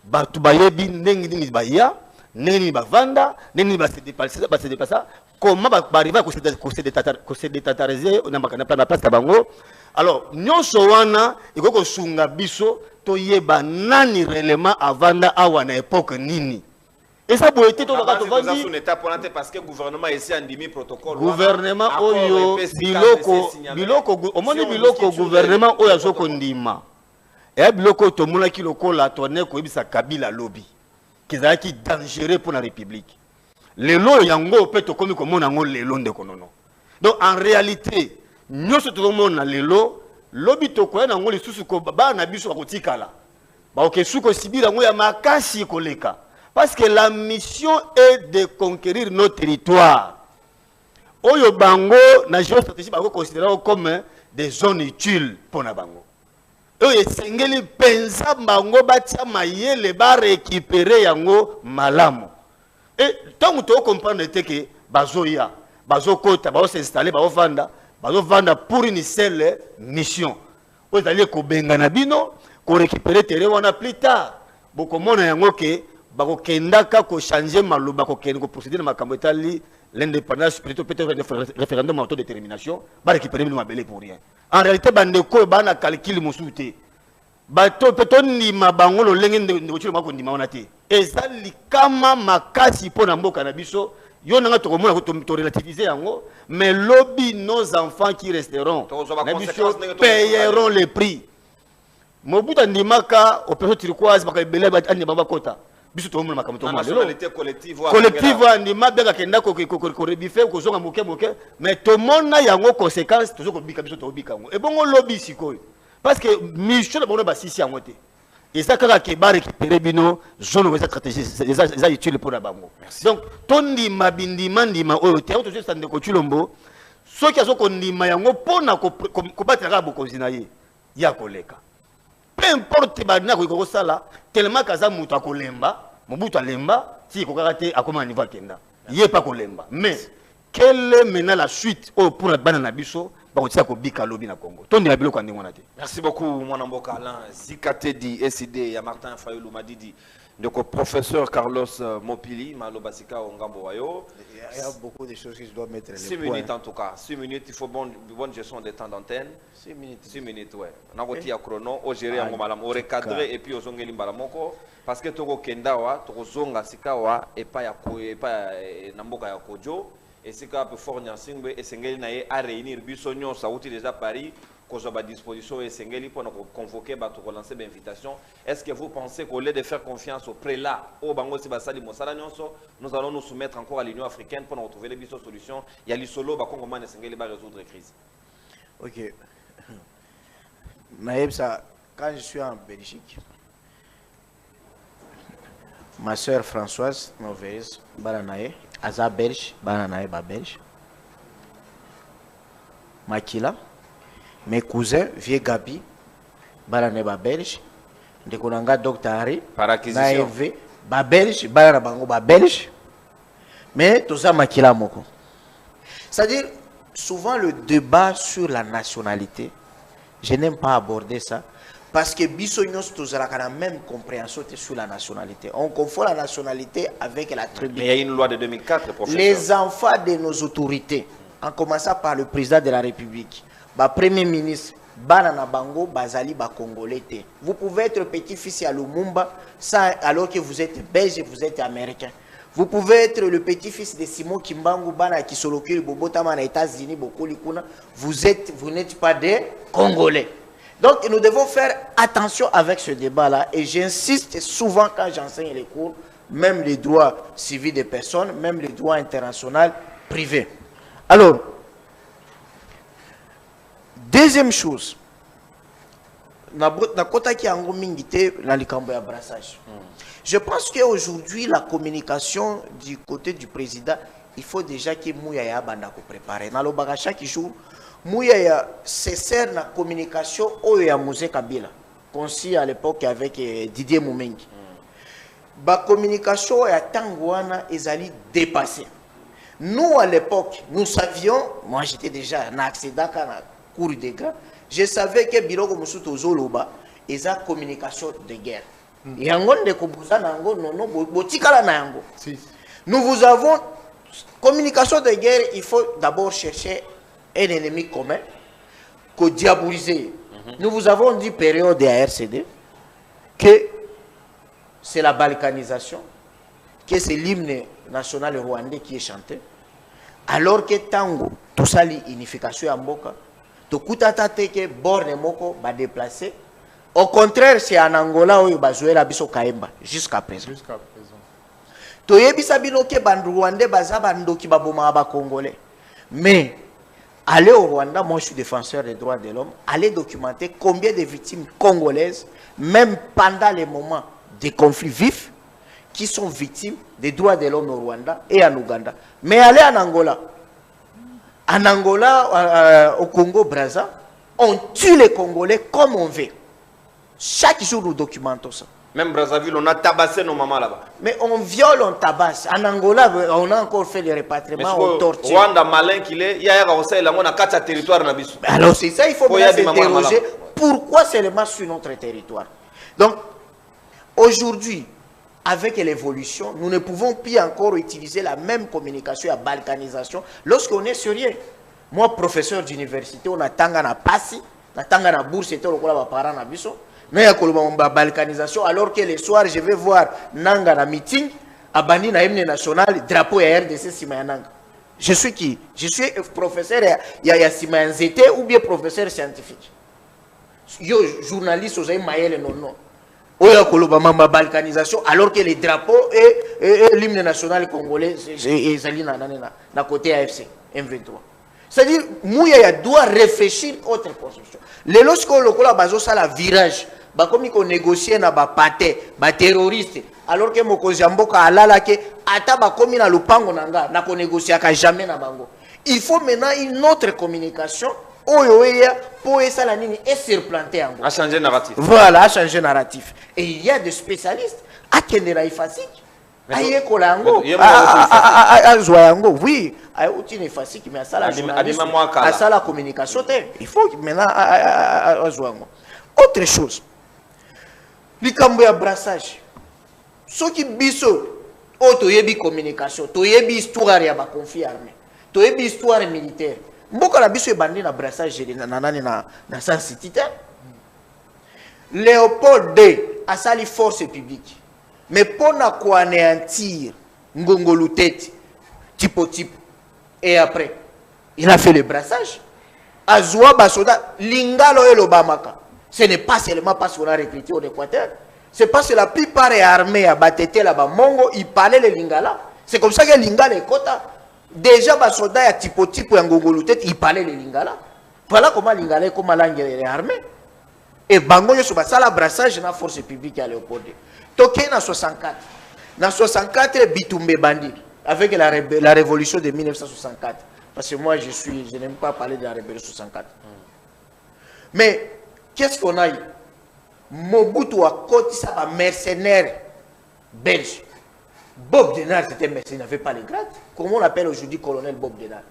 Batubayebi nengi baya, nengi bavanda, nengi se déplacer, comment arriver à se détatariser na place tabango. Alors, nyonso wana ikoko sunga biso to yeba nani réellement avanda awa na époque nini. Et ça peut être tout le cas parce que le gouvernement ici a mis protocole. Gouvernement oyo biloko au moins biloko gouvernement oyo azoko ndima. Et biloko to mona ki lokola tourner ko ibisa Kabila lobby. Kizala ki dangereux pour la République. Lelo yango pe to komi ko mona ngo lelo ndekonono. Donc en réalité, nyoso to mona lelo lobby to ko na ngo lisusu ko ba na biso ko tikala. Ba oke suko sibira ngo ya makasi koleka. Parce que la mission est de conquérir nos territoires. Oyo bango na géostratégie bango considéré comme des zones utiles pour na bango. Oyo sengeli penza bango batia mayele ba récupérer yango malamu. Et tant que tu comprendre que bazoya, bazokota, bazo s'installer, bazo vanda pour une seule mission. Oyo d'aller ko benga na bino, ko récupérer terrain wana plus tard. Boko mona yango ke bako kendaka ko changer maluba ko kende ko procéder na makambo etali l'indépendance plutôt peut-être référendum à autodétermination ba récupérer nous mabele pour rien. En réalité bandeko ba na calcul musuté. Bato peut-on ni mabango lo lenge ndeko chilo mako ndima wana te. Eza likama makasi pona mboka na biso yo nanga to komona ko to relativiser yango mais lobby nos enfants qui resteront na biso payeront les prix. Mobuta ndimaka opération turquoise baka belé ba andi baba kota. Biso to mona makambo to mona nationalité collective ndima bega kenda ko rebife ko zonga moke mais to mona yango conséquence to zo ko bika biso to bika ngo e bongo lobby sikoyo parce que mission bono ba sisi yango te et ça kaka ke ba récupérer bino zone za stratégie ça utile pour la bango. Donc tondi mabindi mandima oyo te auto juste ndeko chulombo soki azoko ndima yango pona ko batela bo kozina ye ya koleka. Peu importe badina ko sala tellement kaza mutu akolemba mobutu alemba si ko karate akoma niveau kenda yé pas kolemba mais quelle est maintenant la suite au pour la banana biso ba kotia ko bika lobi na Congo tondi na biloko ndingo na te. Merci beaucoup mwana mboka Alain Zikatedi SID ya Martin Fayulu Madidi donc professeur Carlos Mopili malobasika ongambo wayo. Il y a beaucoup de choses qui se doivent mettre les 6 minutes en tout cas 6 minutes il faut bonne gestion des temps d'antenne 6 minutes ouais on a voté à chrono au gérer en malam au recadrer et puis au zongeli mbalamoko parce que toko kendawa toko zonga sikawa et pas ya ko et pas na mboka ya kojo et sika peut fournir singbe et sengeli na ye à réunir bisonyo ça outil déjà Paris à disposition et Sengeli pour nous convoquer, pour relancer l'invitation. Est-ce que vous pensez qu'au lieu de faire confiance au prélat, au Bango Sibasali Moussala Nyonso, nous allons nous soumettre encore à l'Union africaine pour nous retrouver les solutions? Il y a l'Isolo, Bakongo et Sengeli va résoudre la crise. Ok. Naïb, ça, quand je suis en Belgique, ma soeur Françoise Noveres, Baranae, Aza Belge, Baranae, Belge, Makila, mes cousins, vieux Gabi, Baraneba Belge, de Konanga Dr. Harry, par acquisition, Belge, Baranabango Belge, mais tout ça Makila Moko. C'est-à-dire, souvent le débat sur la nationalité, je n'aime pas aborder ça, parce que Bissognos, tous a la même compréhension sur la nationalité. On confond la nationalité avec la tribu. Mais il y a une loi de 2004, professeur. Les enfants de nos autorités, en commençant par le président de la République, Premier ministre, Banana Bango, Bazali, Congolais. Vous pouvez être petit-fils à Lumumba alors que vous êtes belge et vous êtes américain. Vous pouvez être le petit-fils de Simon Kimbangu, Bana Kisolokuri, Bobotama, aux États-Unis, vous n'êtes pas des Congolais. Donc nous devons faire attention avec ce débat-là et j'insiste souvent quand j'enseigne les cours, même les droits civils des personnes, même les droits internationaux privés. Alors, deuxième chose, je pense qu'aujourd'hui, la communication du côté du président, il faut déjà que Mouyaya Banda préparer. Dans le bagage chaque jour, Mouyaya sert la communication au Mouze Kabila, conçu à l'époque avec Didier Moumengi. La communication à Tangouana est allée dépasser. Nous, à l'époque, nous savions, moi j'étais déjà en accident dans la cour des grands, je savais que Biloko Moussouto Zoloba est la communication de guerre. Nous vous avons communication de guerre, il faut d'abord chercher un ennemi commun, que diaboliser. Nous vous avons dit période de RCD que c'est la balkanisation, que c'est l'hymne national rwandais qui est chanté, alors que Tango, tout ça l'unification en Boka, tout kutatate que borne moko va déplacer. Au contraire, c'est en Angola où il va jouer la biso Kaemba jusqu'à présent. Jusqu'à présent. Toyebi sabino ke bandu rwandais baza bando ki baboma ba congolais. Mais allez au Rwanda, moi je suis défenseur des droits de l'homme, allez documenter combien de victimes congolaises, même pendant les moments des conflits vifs, qui sont victimes des droits de l'homme au Rwanda et en Ouganda. Mais allez en Angola. En Angola, au Congo-Brazza, on tue les Congolais comme on veut. Chaque jour, nous documentons ça. Même Brazzaville, on a tabassé nos mamans là-bas. Mais on viole, on tabasse. En Angola, on a encore fait les répatriements, on torture. Rwanda, malin qu'il est, il y a un territoire. Alors c'est ça, il faut bien s'interroger. Pourquoi seulement sur notre territoire? Donc, aujourd'hui, avec l'évolution, nous ne pouvons plus encore utiliser la même communication à balkanisation lorsqu'on est sur rien. Moi, professeur d'université, on a tangana passi, on a tangana bourse, c'était le quoi parents na biso. Mais il y a balkanisation, alors que le soir, je vais voir Nanga na meeting, à Bani na hymne national, drapeau à RDC Simayananga. Je suis qui? Je suis professeur à Simayanzete ou bien professeur scientifique. Yo, journaliste, vous avez maillé non non. Oya Kolobama balkanisation, alors que les drapeaux et l'hymne national congolais, ils allaient na côté AFC, M23. C'est-à-dire, Mouyaya doit réfléchir à autre construction. Lorsqu'on a besoin de virage, comme on négocie na ba pate, ba terroriste, alors que Mokozi Mboka alala ke ata ba komi na lupango nanga na ko négocier ka jamais na bango. Il faut maintenant une autre communication oyoya pour esa la nini et surplanter en. À changer narratif. Voilà, à changer narratif. Et il y a des spécialistes à Kendera Ifasik. Aïe Kolango, Zoyango, oui, aïe Outine Ifasik, mais à ça la journaliste, à ça la communication, il faut maintenant à Zoyango. Autre chose, l'ikambo ya brassage. Ce qui biso, to yebi communication, to yebi histoire ya ba conflit armé, to yebi histoire militaire. Mboka la biso ebandi na brassage na San City. Léopold II a sali force publique. Mais pour anéantir Ngongolo tête, typo. Et après, il a fait le brassage. Azoua Basoda, Lingalo et l'Obamaka. Ce n'est pas seulement parce qu'on a recruté au Équateur. C'est parce que la plupart est armée à Batete là-bas. Mongo, ils parlaient le Lingala. C'est comme ça que Lingala est quota. Déjà, Basoda et typo et Ngongolo tête, ils parlaient le Lingala. Voilà comment Lingala est comme langue est armée. Et Bango, il y a un brassage dans la force publique à Léopold. Toké en 64. En 64, Bitumbe Bandi, avec la révolution de 1964. Parce que moi, je n'aime pas parler de la révolution 64. Mais, qu'est-ce qu'on a eu? Mobutu a côté ça, un mercenaire belge. Bob Denard, c'était un mercenaire, il n'avait pas les grades. Comment on appelle aujourd'hui colonel Bob Denard?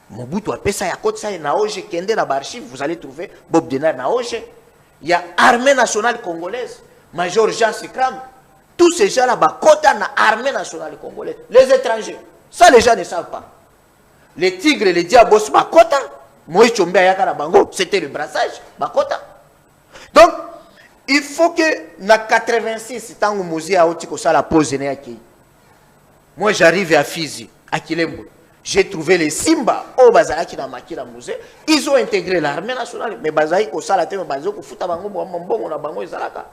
Mobutu a fait ça, il y a côté ça, il y a Naoje, Kende, dans l'archive, vous allez trouver Bob Denard, Naoje. Il y a l'armée nationale congolaise. Major Jean Sikram, tous ces gens-là, Kota na armée nationale congolaise. Les étrangers, ça les gens ne savent pas. Les tigres, les diabos, Bakota, Moïse Tchombe Ayaka Bango, c'était le brassage, Bakota. Donc, il faut que, na 86, tant que Mouzi a oti ça la pose moi j'arrive à Fizi, à Kilembo. J'ai trouvé les Simba, au Bazalaki dans Makira Musée. Ils ont intégré l'armée nationale. Mais Bazalaki, au Salaté, mais Bazalaki, au Fouta Bango, Bango, Bango, Bango, Zalaka.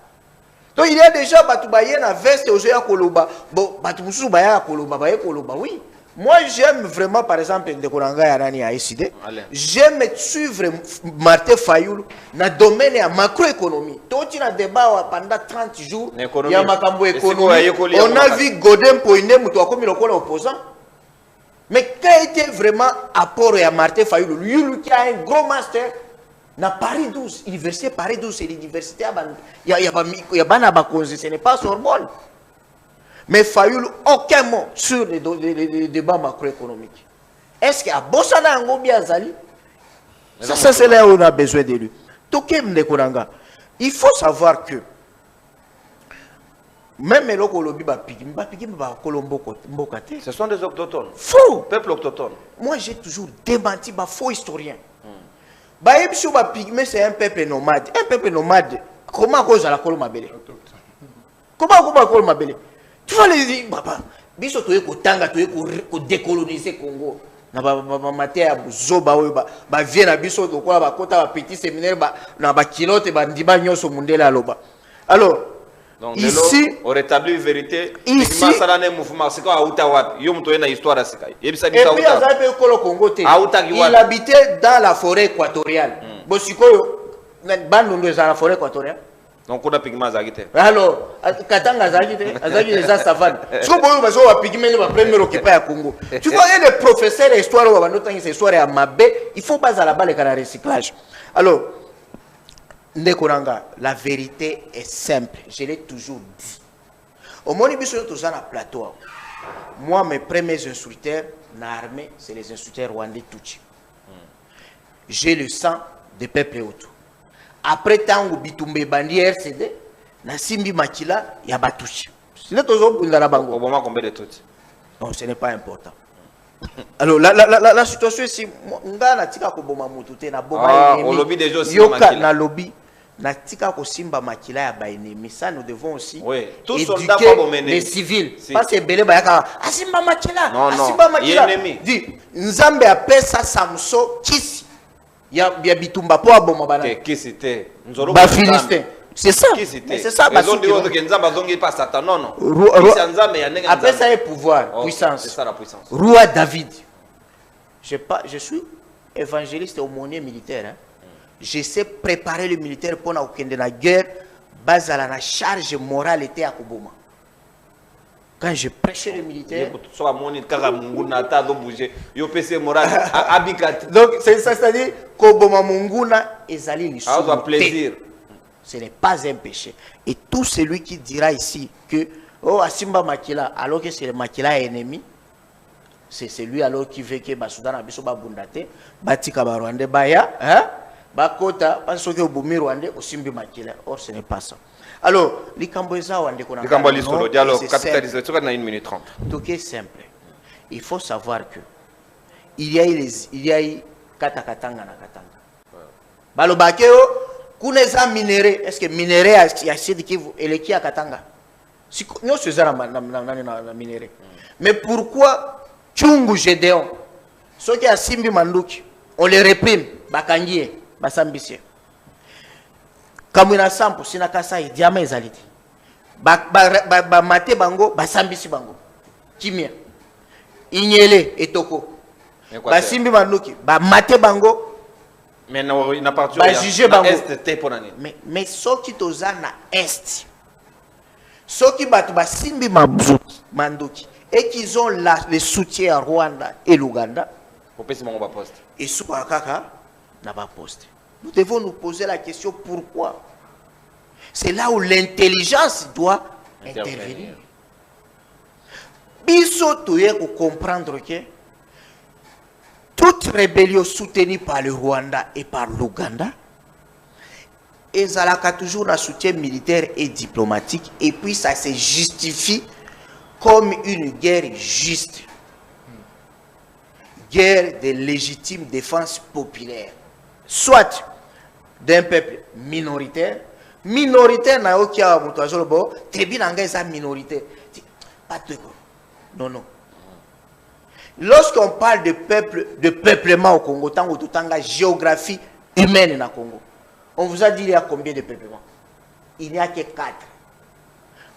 Donc il y a déjà Batoubaye na veste aux ya koloba. Bon, Batoumsou Baya koloba, Baye koloba, oui. Moi j'aime vraiment par exemple Ndekoranga Yarani a décidé. J'aime suivre Martin Fayoulou dans le domaine de la macroéconomie. Tout un débat pendant 30 jours. Il y a Makambo économie. On a vu Godin Poiné Moutoua comme il est opposant. Mais quel était vraiment apport à Martin Fayoulou? Lui qui a un gros master. Na Paris 12, Université Paris 12, c'est l'université. Il y a ce n'est pas Sorbonne. Mais Fayoulou, aucun mot sur les débats macroéconomiques. Est-ce qu'il y a Bossana Ngobi Azali? Ça, c'est là où on a besoin de lui. Il faut savoir que même les locaux Ce sont des autochtones. Faux. Peuple autochtone. Moi, j'ai toujours démenti ma faux historien. C'est un peuple nomade. Un peuple nomade, comment cause à la Colomabele? Comment Colomabele? Tu vas les dire, papa, biso toye ko tanga toye ko décoloniser Congo. Na ba maté ya zoba oyo ba vie na biso to kola ba kota ba petit séminaire ba na ba kilote ba ndiba nyoso mundela aloba. Alors, donc ici on rétablit une vérité. Ici mouvement c'est quoi auta wapi? Yo mto na histoire sika. Et puis Azape Kolo Congo te. Il habitait dans la forêt équatoriale. Bosikoyo bandondo dans la forêt équatoriale. Donc on a pigment zagite. Alors, Katanga zagite, azagi les savane. Ce qu'on peut dire, c'est pigment le premier occupé à Congo. Tu vois, les professeurs d'histoire ou notre histoire à Mabé, il faut pas à la balle le recyclage. Alors, Ndekoranga, la vérité est simple. Je l'ai toujours dit. Au moment où je suis dans un plateau, moi, mes premiers instructeurs dans l'armée, c'est les instructeurs rwandais Tutsi. J'ai le sang des peuples autour. Après tango bitumbe bandi RCD na simbi makila ya batushi. Sinon tozo bunda la bango. Obama combien de tout? Non, ce n'est pas important. Alors la situation ici nga na tika ko boma mutu te na boma ennemi. Au lobby des gens yoka na lobby na tika ko simba makila ya ba ennemi. Ça nous devons aussi tous soldats pas bomene les civils. Pas c'est belé ba yaka asimba makila. Non asimba makila. Dit Nzambe appelle ça Samso Kisi. Il y a bitumba po aboma bana. Qui c'était? Ba Philistin. C'est ça. C'est ça. Ils ont dit que Nzamba zongi pas Satan. Non non. Après ça est pouvoir, puissance. C'est ça la puissance. Roi David. Je suis évangéliste et aumônier militaire. Hein. Je sais préparer le militaire pour la guerre. Base à la charge morale était à Koboma. Quand je prêchais le militaire. Donc c'est-à-dire Koboma Munguna ezali plaisir. Ce n'est pas un péché. Et tout celui qui dira ici que oh Asimba Makila alors que c'est le Makila ennemi, c'est celui alors qui veut que Basudan abiso ba bundate, batika ba Rwanda baya, hein? Bakota parce que Bumi Rwanda Osimbi Makila. Or ce n'est pas ça. Alors, l'Ikamboza Wande qu'on a. L'Ikamboza le dialogue capitalisation dans 1 minute 30. Tout est simple. Il faut savoir que il y a eu katakatanga na katanga. Balobakeo kuneza minéré, est-ce que minéré a cité qui eleki à katanga? Si nous faisons la minéré. Mais pourquoi Tchungu Gédéon, ceux qui a Simbi Manduki, on les réprime, bakangie, basambissie. Kamuna sampo sinakasa idiama ezaliti. Ba mate bango, basambisi bango. Kimia. Inyele etoko. Ba simbi manduki, ba mate bango. Mais non, il n'a pas ba juger bango. Mais ceux qui toza na est. Ceux qui batu ba simbi manduki et qui ont le soutien à Rwanda et l'Ouganda. Et sous kaka na ba poste. Nous devons nous poser la question pourquoi. C'est là où l'intelligence doit intervenir. Biso toye ko comprendre que toute rébellion soutenue par le Rwanda et par l'Ouganda ezalaka toujours un soutien militaire et diplomatique et puis ça se justifie comme une guerre juste. Guerre de légitime défense populaire. Soit d'un peuple minoritaire na okia mutuazolo bo tebi nanga eza minoritaire. Pas de non. Lorsqu'on parle de peuple, de peuplement au Congo, tant que la géographie humaine na Congo, on vous a dit il y a combien de peuplements? Il n'y a que 4.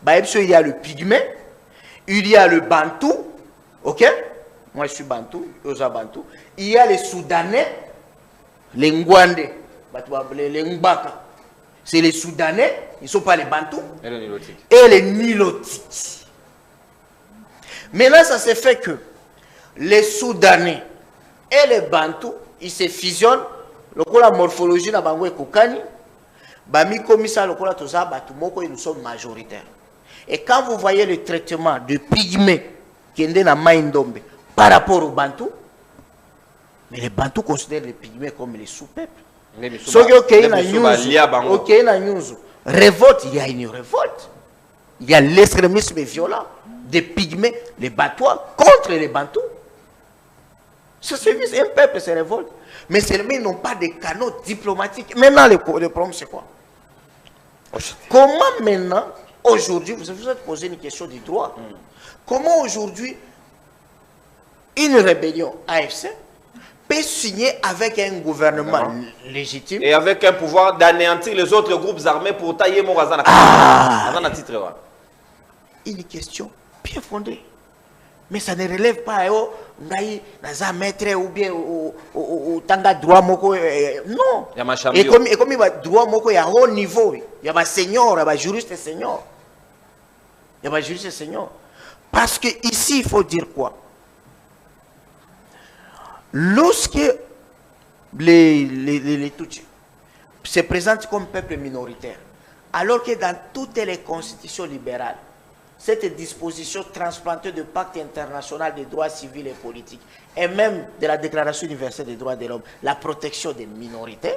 il y a le pygmée, il y a le bantou, ok? Moi je suis bantou, Yosa bantou. Il y a les soudanais, les ngwande, les ngbaka. C'est les soudanais, ils ne sont pas les bantous. Et les nilotiques. Maintenant, ça s'est fait que les soudanais et les bantous, ils se fusionnent. La morphologie na bango ekokani. Bami komisa lokola toza batu moko, nous sommes majoritaires. Et quand vous voyez le traitement de pygmée qui est dans Maïndombe par rapport aux bantous, mais les bantous considèrent les pygmées comme les sous-peuples. Ceux qui ont na news, révolte, il y a une révolte. Il y a l'extrémisme violent des pygmées, les batois contre les bantous. Ce service, un peuple se révolte. Mais seulement ils n'ont pas de canaux diplomatiques. Maintenant, le problème, c'est quoi? Comment maintenant, aujourd'hui, vous vous êtes posé une question du droit. Comment aujourd'hui, une rébellion AFC peut signer avec un gouvernement légitime et avec un pouvoir d'anéantir les autres groupes armés pour tailler mon razan? Une question bien fondée. Mais ça ne relève pas naza maître ou bien au tanga droit moko non. Et comme il y a droit moko il y a haut niveau, il y a seigneur, il y a juriste seigneur. Il y a juriste seigneur. Parce que ici il faut dire quoi? Lorsque les Tutsis se présentent comme peuple minoritaire, alors que dans toutes les constitutions libérales, cette disposition transplantée du pacte international des droits civils et politiques, et même de la Déclaration universelle des droits de l'homme, la protection des minorités,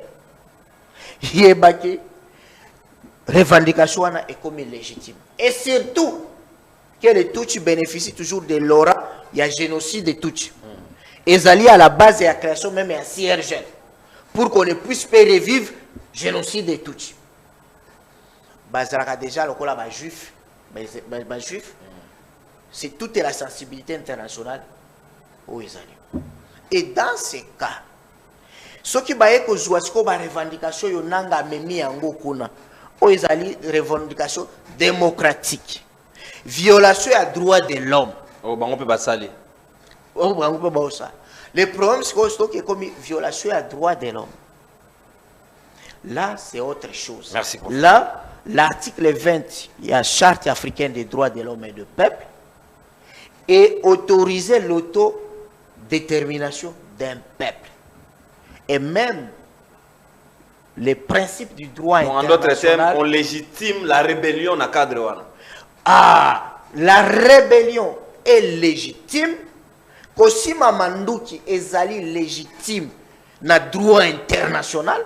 il y a une revendication est comme légitime. Et surtout, que les Tutsis bénéficient toujours de l'aura, il y a génocide des Tutsis. Ils allaient à la base de la création même à CRG, pour qu'on ne puisse pas revivre le génocide des Tutsis. Bazaraka déjà, le juif. C'est toute la sensibilité internationale aux Israéliens. Et dans ces cas, ce qui va être une revendication, une revendication démocratique, violation à droit de l'homme. Le problème, c'est que comme violation à droit de l'homme. Là, c'est autre chose. Merci beaucoup. Là, l'article 20, il y a la Charte africaine des droits de l'homme et du peuple, et autoriser l'autodétermination d'un peuple. Et même les principes du droit international. En d'autres termes, on légitime la rébellion dans le cadre. Ah, la rébellion est légitime. Kosi Mamandouki est légitime dans le droit international.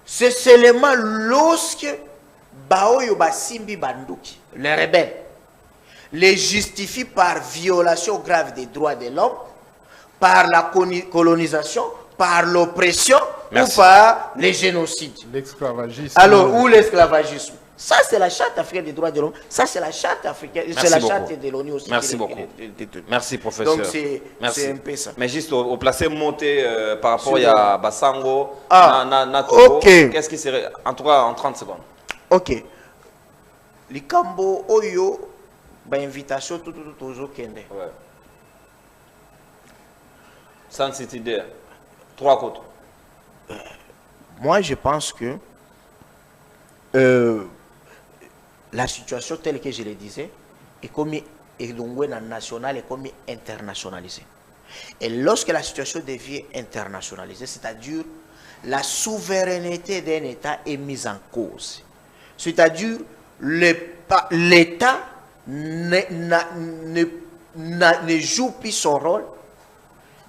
C'est seulement lorsque Baoyo Basimbi Bandouki, les rebelles, les justifient par violation grave des droits de l'homme, par la colonisation, par l'oppression ou par les génocides. L'esclavagisme. Alors, ou l'esclavagisme. Ça, c'est la charte africaine des droits de l'homme. Ça, c'est la charte africaine. C'est la charte de l'ONU aussi. Merci beaucoup. Merci, professeur. Donc, c'est un peu ça. Mais juste au placé monté par rapport à Bassango, ok. Qu'est-ce qui serait, en tout cas, en 30 secondes? Ok. Likambo, Oyo, invitation, tout kende. Ouais. Sans cette idée. 3 côtes. Moi, je pense que la situation telle que je le disais est comme nationale et comme internationalisée. Et lorsque la situation devient internationalisée, c'est-à-dire la souveraineté d'un État est mise en cause. C'est-à-dire l'État ne joue plus son rôle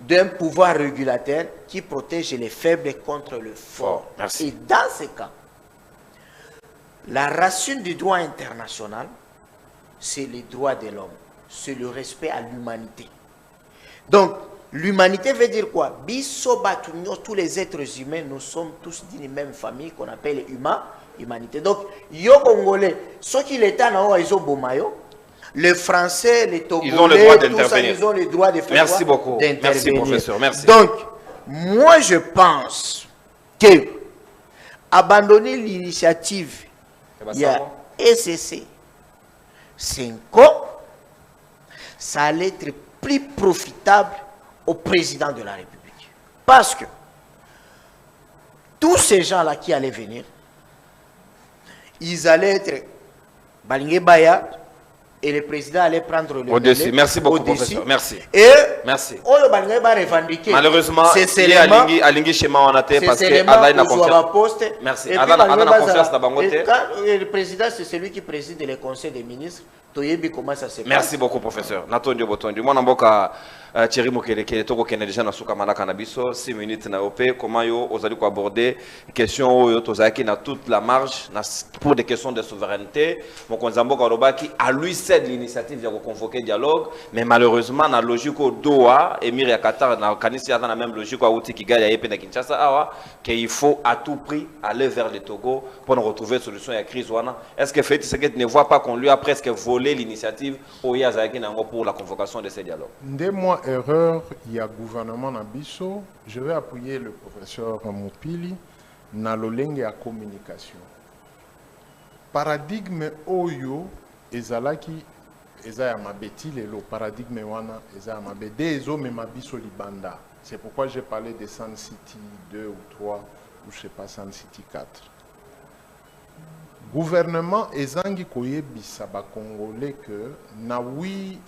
d'un pouvoir régulateur qui protège les faibles contre le fort. Merci. Et dans ce cas, la racine du droit international, c'est les droits de l'homme, c'est le respect à l'humanité. Donc, l'humanité veut dire quoi? Tous les êtres humains, nous sommes tous d'une même famille qu'on appelle humanité. Donc, yo Congolais, ceux qui l'État n'a ils ont bomayo, les Français, les Togolais, ils ont le droit d'intervenir. Ils ont le droit de faire. Merci beaucoup. Merci, professeur. Merci. Donc, moi, je pense que abandonner l'initiative, il y a SCC, 5 ans, ça allait être plus profitable au président de la République. Parce que tous ces gens-là qui allaient venir, ils allaient être Balingé Baya et le président allait prendre le au-dessus. Merci beaucoup, professeur. Merci. Et merci. Malheureusement, c'est Alingi Shema Wanate parce que Adai n'a confiance. Merci. Adai n'a confiance dans Bangote. Le président, c'est celui qui préside le conseil des ministres. Comment ça se passe? Merci beaucoup, professeur. Natondio Botondi. Moi, Namboka Thierry Mokeleke, Toko Kene déjà na suka manaka na biso 6 minutes na opé. Comment yo osali ko aborder question yo tozaki na toute la marge pour des questions de souveraineté. Mon konzamboka Robaki a lui cède l'initiative de convoquer dialogue, mais malheureusement na logique au Doha, Émir ya Qatar na kanisi dans la même logique au Outi Kigali ya Yepe na Kinshasa awa qu'il faut à tout prix aller vers le Togo pour nous retrouver une solution à la crise wana. Est-ce que Félix Tshisekedi ne voit pas qu'on lui a presque volé l'initiative pour la convocation de ces dialogues? Dès moi, erreur, il y a gouvernement Nabiso. Je vais appuyer le professeur Moupili dans le langue de communication. Paradigme Oyo, ezalaki, eza mabeti le paradigme wana, eza mabede, ezo me mabiso libanda. C'est pourquoi j'ai parlé de Sun City 2 ou 3, ou je sais pas, Sun City 4. Gouvernement ezangi koyebisa ba congolais que na 8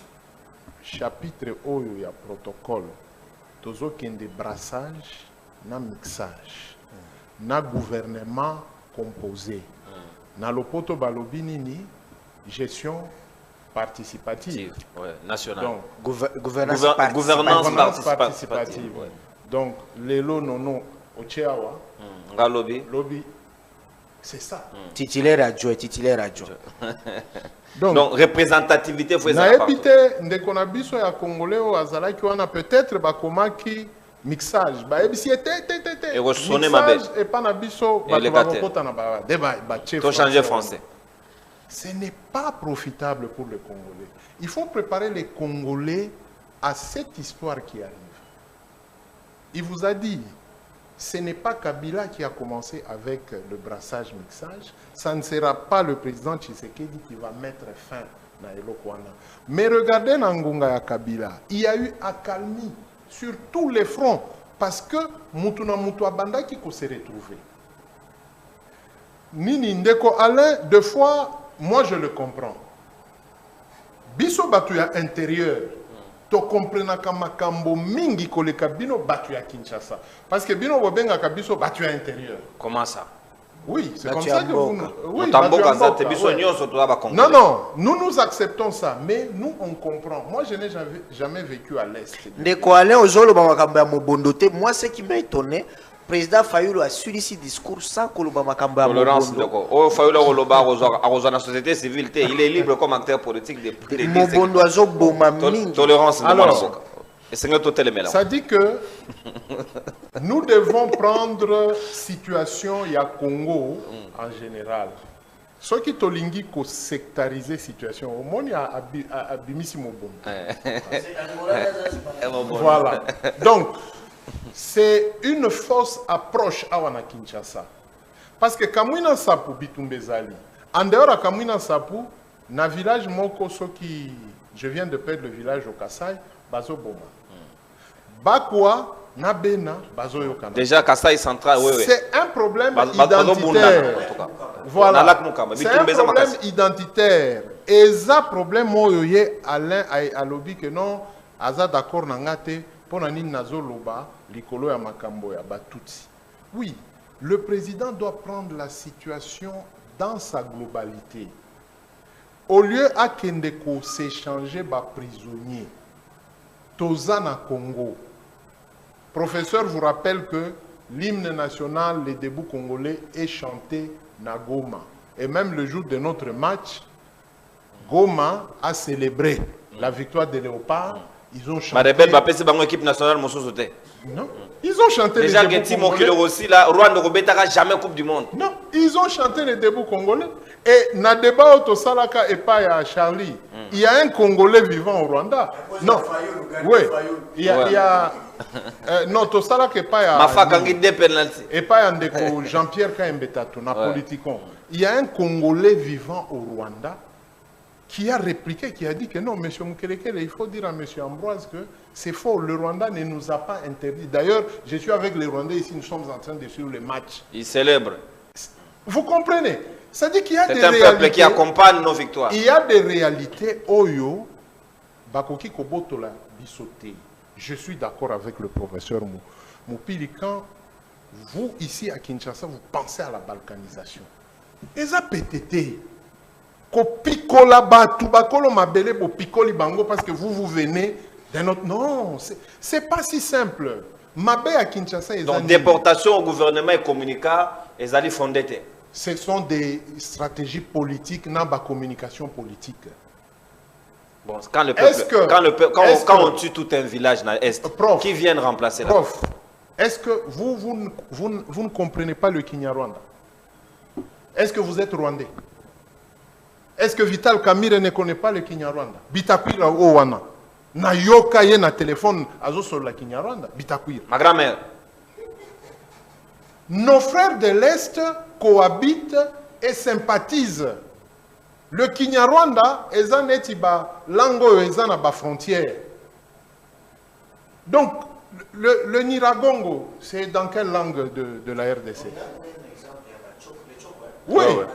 chapitre oyo ya protocole tozo kende brassage na mixage na gouvernement composé na lopoto balobi nini gestion participative nationale. Donc gouvernance participative. Ouais. Donc lelo nono ocheawa ngalobi lobby. C'est ça. Titulaire adjoint, titulaire adjoint. Donc représentativité faut ça. Na ebité ndeko na biso ya congolais o azala ki wana peut-être ba komaki mixage. Ba ebisi et resonner ma bête. Et pas na biso ba kota na ba débat ba chef. To changer français. Ce n'est pas profitable pour les Congolais. Il faut préparer les Congolais à cette histoire qui arrive. Il vous a dit ce n'est pas Kabila qui a commencé avec le brassage-mixage. Ça ne sera pas le président Tshisekedi qui va mettre fin à Elokwana. Mais regardez Nangunga ya Kabila. Il y a eu accalmie sur tous les fronts parce que Mutuna Mutua Banda qui s'est retrouvé. Nini Ndeko Alain, deux fois, moi je le comprends. Biso Batuya intérieur. To comprena kama kambo mingi koleka bino batu ya Kinshasa parce que bino bobenga kabiso batu ya intérieur. Comment ça? Oui, c'est comme ça que vous oui, non, nous acceptons ça mais nous on comprend. Moi je n'ai jamais vécu à l'est. Ndeko Alain ozolo ba makambo ya mobondote. Moi ce qui m'a étonné, président Fayulu a suivi ce discours sans koloba makambo ya mobondo. Oh Fayulu oloba aroza na société civile, il est libre comme acteur politique de mobondo azo boma mingi. Tolérance de alors, ça dit que nous devons prendre situation ya Congo en général. Ce qui tolingi ko sectariser situation au monde ya abimisi mobondo. Voilà. Donc c'est une fausse approche à Wana Kinshasa. Parce que Kamwina Sapu Bitumbezali, en dehors de Kamwina Sapu, na village Moko Soki, je viens de perdre le village au Kassai, Bazo Boma. Bakwa, Nabena, Bazo Yokana. Déjà Kassai central, oui, oui. C'est un problème identitaire. Voilà. C'est un problème identitaire. Et ça problème, moi, Alain a lobby que non, Aza d'accord Nangate. Oui, le président doit prendre la situation dans sa globalité. Au lieu à Kendeko s'échanger par prisonnier, Tozana Congo. Professeur vous rappelle que l'hymne national, les débuts congolais, est chanté na Goma. Et même le jour de notre match, Goma a célébré la victoire des Léopards. Ils ont chanté. Équipe nationale, non, ils ont chanté déjà les débuts congolais. Aussi, là, Rwanda ne jamais Coupe du Monde. Non, ils ont chanté les débuts congolais. Et dans le débat au Salaka et pas à Charlie, il y a un Congolais vivant au Rwanda. Non, oui, il y a non, Tosalaka et pas à Mafaka des penalty. Et pas à Jean-Pierre Kaimbetato, na politicon. Il y a un Congolais vivant au Rwanda qui a répliqué, qui a dit que non, M. Mukelekele, il faut dire à M. Ambroise que c'est faux, le Rwanda ne nous a pas interdit. D'ailleurs, je suis avec les Rwandais ici, nous sommes en train de suivre les matchs. Ils célèbrent. Vous comprenez? Ça dit qu'il y a des réalités. C'est un peuple qui accompagne nos victoires. Il y a des réalités, Oyo, Bakoki Kobotola, Bisoté. Je suis d'accord avec le professeur Moupili quand vous, ici à Kinshasa, vous pensez à la balkanisation. Et ça PTT. Kopikola batu bakolo mabele bo pikoli bango parce que vous venez d'un autre. Non, c'est pas si simple. Mabé à Kinshasa. Donc déportation au gouvernement et communicat, ils allaient fonder. Ce sont des stratégies politiques, non pas communication politique. Bon, quand on tue tout un village dans l'Est, qui vient remplacer là? Prof, est-ce que vous ne comprenez pas le Kinyarwanda? Est-ce que vous êtes rwandais? Est-ce que Vital Kamire ne connaît pas le Kinyarwanda? Bitakwira Owana. Na yoka ye na téléphone azo sur la Kinyarwanda. Bitakwira. Ma grand-mère. Nos frères de l'Est cohabitent et sympathisent. Le Kinyarwanda est un etiba lango ezana ba frontière. Donc le Niragongo, c'est dans quelle langue de la RDC? Oui. Ouais.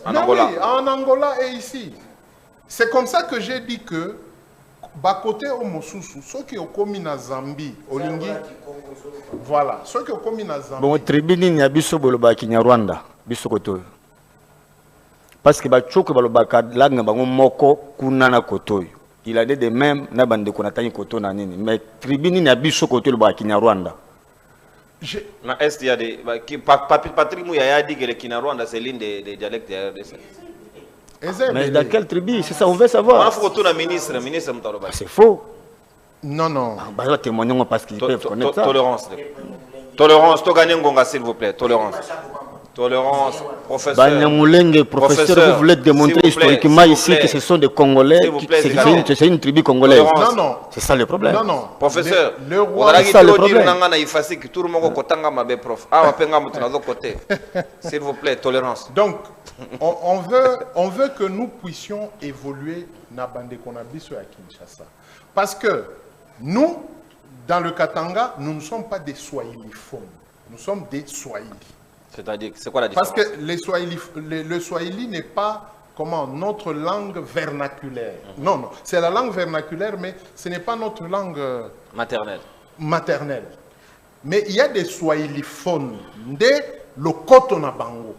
En Angola. Oui, en Angola et ici. C'est comme ça que j'ai dit que Bakote Omosusu, ceux qui ont commis na Zambie, Olingi, voilà, ceux qui ont commis na Zambie. Bon, tribune ni abiso boloba Kinyarwanda, biso koto. Parce que bachoko baloba kadlanga bango moko kunana koto. Il a dit de même na bande konatani koto na nini, mais tribune ni abiso koto boloba Kinyarwanda. Dans l'Est, il y a des. Patrick Mouya a dit que le Kinyarwanda, c'est l'une des dialectes de RDC. Mais dans quelle tribu? C'est ça, on veut savoir. Il faut retourner au ministre Moutaloba. C'est faux. Non, non. Bah là, témoignons parce qu'ils peuvent connaître ça. Tolérance. Tolérance, tu gagnes Ngonga, s'il vous plaît. Tolérance. Tolérance, professeur. Banyamulenge, professeur, vous voulez démontrer historiquement ici que ce sont des Congolais, c'est une tribu congolaise. Non, non. C'est ça le problème. Non, non. Professeur, le roi. C'est ça le problème. S'il vous plaît, tolérance. Donc, on veut que nous puissions évoluer na bande konabiso à Kinshasa. Parce que nous, dans le Katanga, nous ne sommes pas des swahiliphones. Nous sommes des swahili. C'est-à-dire, c'est quoi la différence? Parce que le swahili n'est pas notre langue vernaculaire. Non, non, c'est la langue vernaculaire, mais ce n'est pas notre langue maternelle. Mais il y a des swahiliphones, des Lokoto na bango.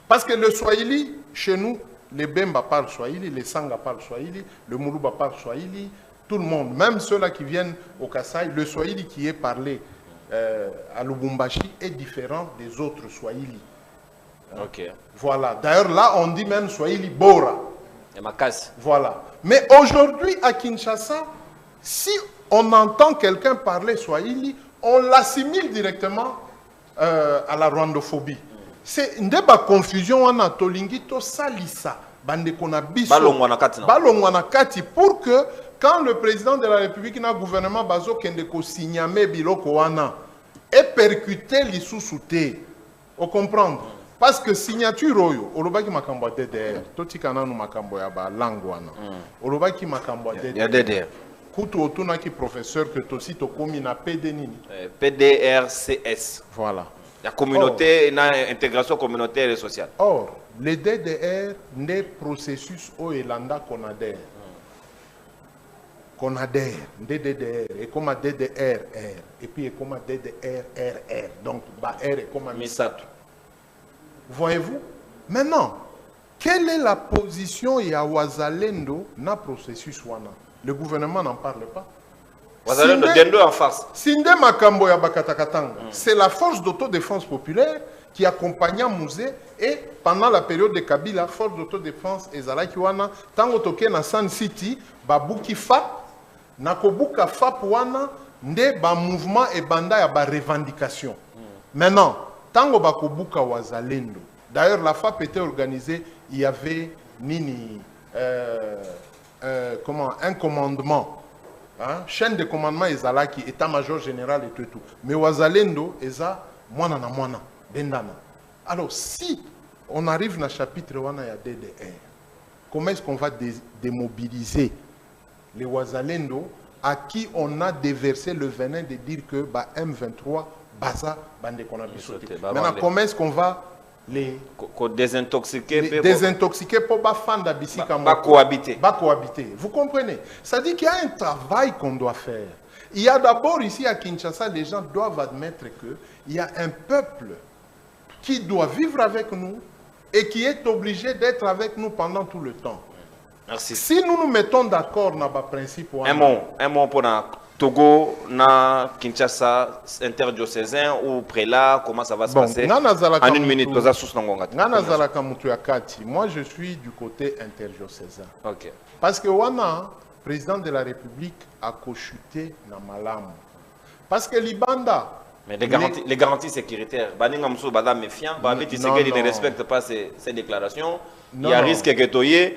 Parce que le swahili, chez nous, les Bemba parlent swahili, les Sanga parlent swahili, le Muluba parle swahili, tout le monde, même ceux-là qui viennent au Kasaï, le swahili qui est parlé à Lubumbashi est différent des autres swahili. Ok. Voilà. D'ailleurs, là, on dit même swahili bora. Et ma casse. Voilà. Mais aujourd'hui, à Kinshasa, si on entend quelqu'un parler swahili, on l'assimile directement à la rwandophobie. C'est une confusion en atolingito salisa. Bande konabiso. Balongwanakati pour que quand le président de la République n'a gouvernement bazo kendeko signame biloko wana et percuter l'issoussouté. Vous comprenez? Parce que signature oyo, olobaki makambo DDR, totikana no makambo ya ba langue wana. Olobaki makambo DDR. Ya DDR. Kutu otuna ki professeur que tosi tokomi na PD nini? PDRCS. Voilà. La communauté, l'intégration communautaire et sociale. Or, le DDR n'est processus au Elanda qu'on adhère. Qu'on adhère, DDR, et comme DDRR, et puis comme DDRRR. Donc, R est comme Misato. Voyez-vous? Maintenant, quelle est la position de Wazalendo dans le processus wana? Le gouvernement n'en parle pas. Wazalendo Dendo en face. Sinde Makambo ya Bakatakatanga. C'est la force d'autodéfense populaire qui accompagna Mouzé et pendant la période de Kabila, force d'autodéfense ezalaki wana tango toke na Sun City, babuki FAP, nakobuka FAP wana nde ba mouvement et banda ya ba revendication. Maintenant, tango bakobuka Wazalendo. D'ailleurs, la FAP était organisée, il y avait nini un commandement. Hein? Chaîne de commandement ezalaki, état-major général et tout. Mais Wazalendo eza mwana na mwana, bendana. Alors si on arrive dans le chapitre wana ya DDR, comment est-ce qu'on va démobiliser les Ouazalendo à qui on a déversé le venin de dire que bah, M23, Baza, Bande Konabisote. Maintenant, comment est-ce qu'on va les désintoxiquer pour Bafanda Bissika cohabiter. Vous comprenez? Ça dit qu'il y a un travail qu'on doit faire. Il y a d'abord ici à Kinshasa, les gens doivent admettre qu'il y a un peuple qui doit vivre avec nous et qui est obligé d'être avec nous pendant tout le temps. Merci. Si nous nous mettons d'accord dans le principe... Un mot pour Togo, na Kinshasa, interdiocésain ou prélat, comment ça va se passer? En une minute, moi je suis du côté interdiocésain. Ok. Parce que Wana, président de la République, a cochuté dans Malam. Parce que Libanda... Mais les garanties sécuritaires, Baningamsou, Badam méfiant, Babeti Segedi ne respecte pas ces déclarations. Il y a risque que Toye.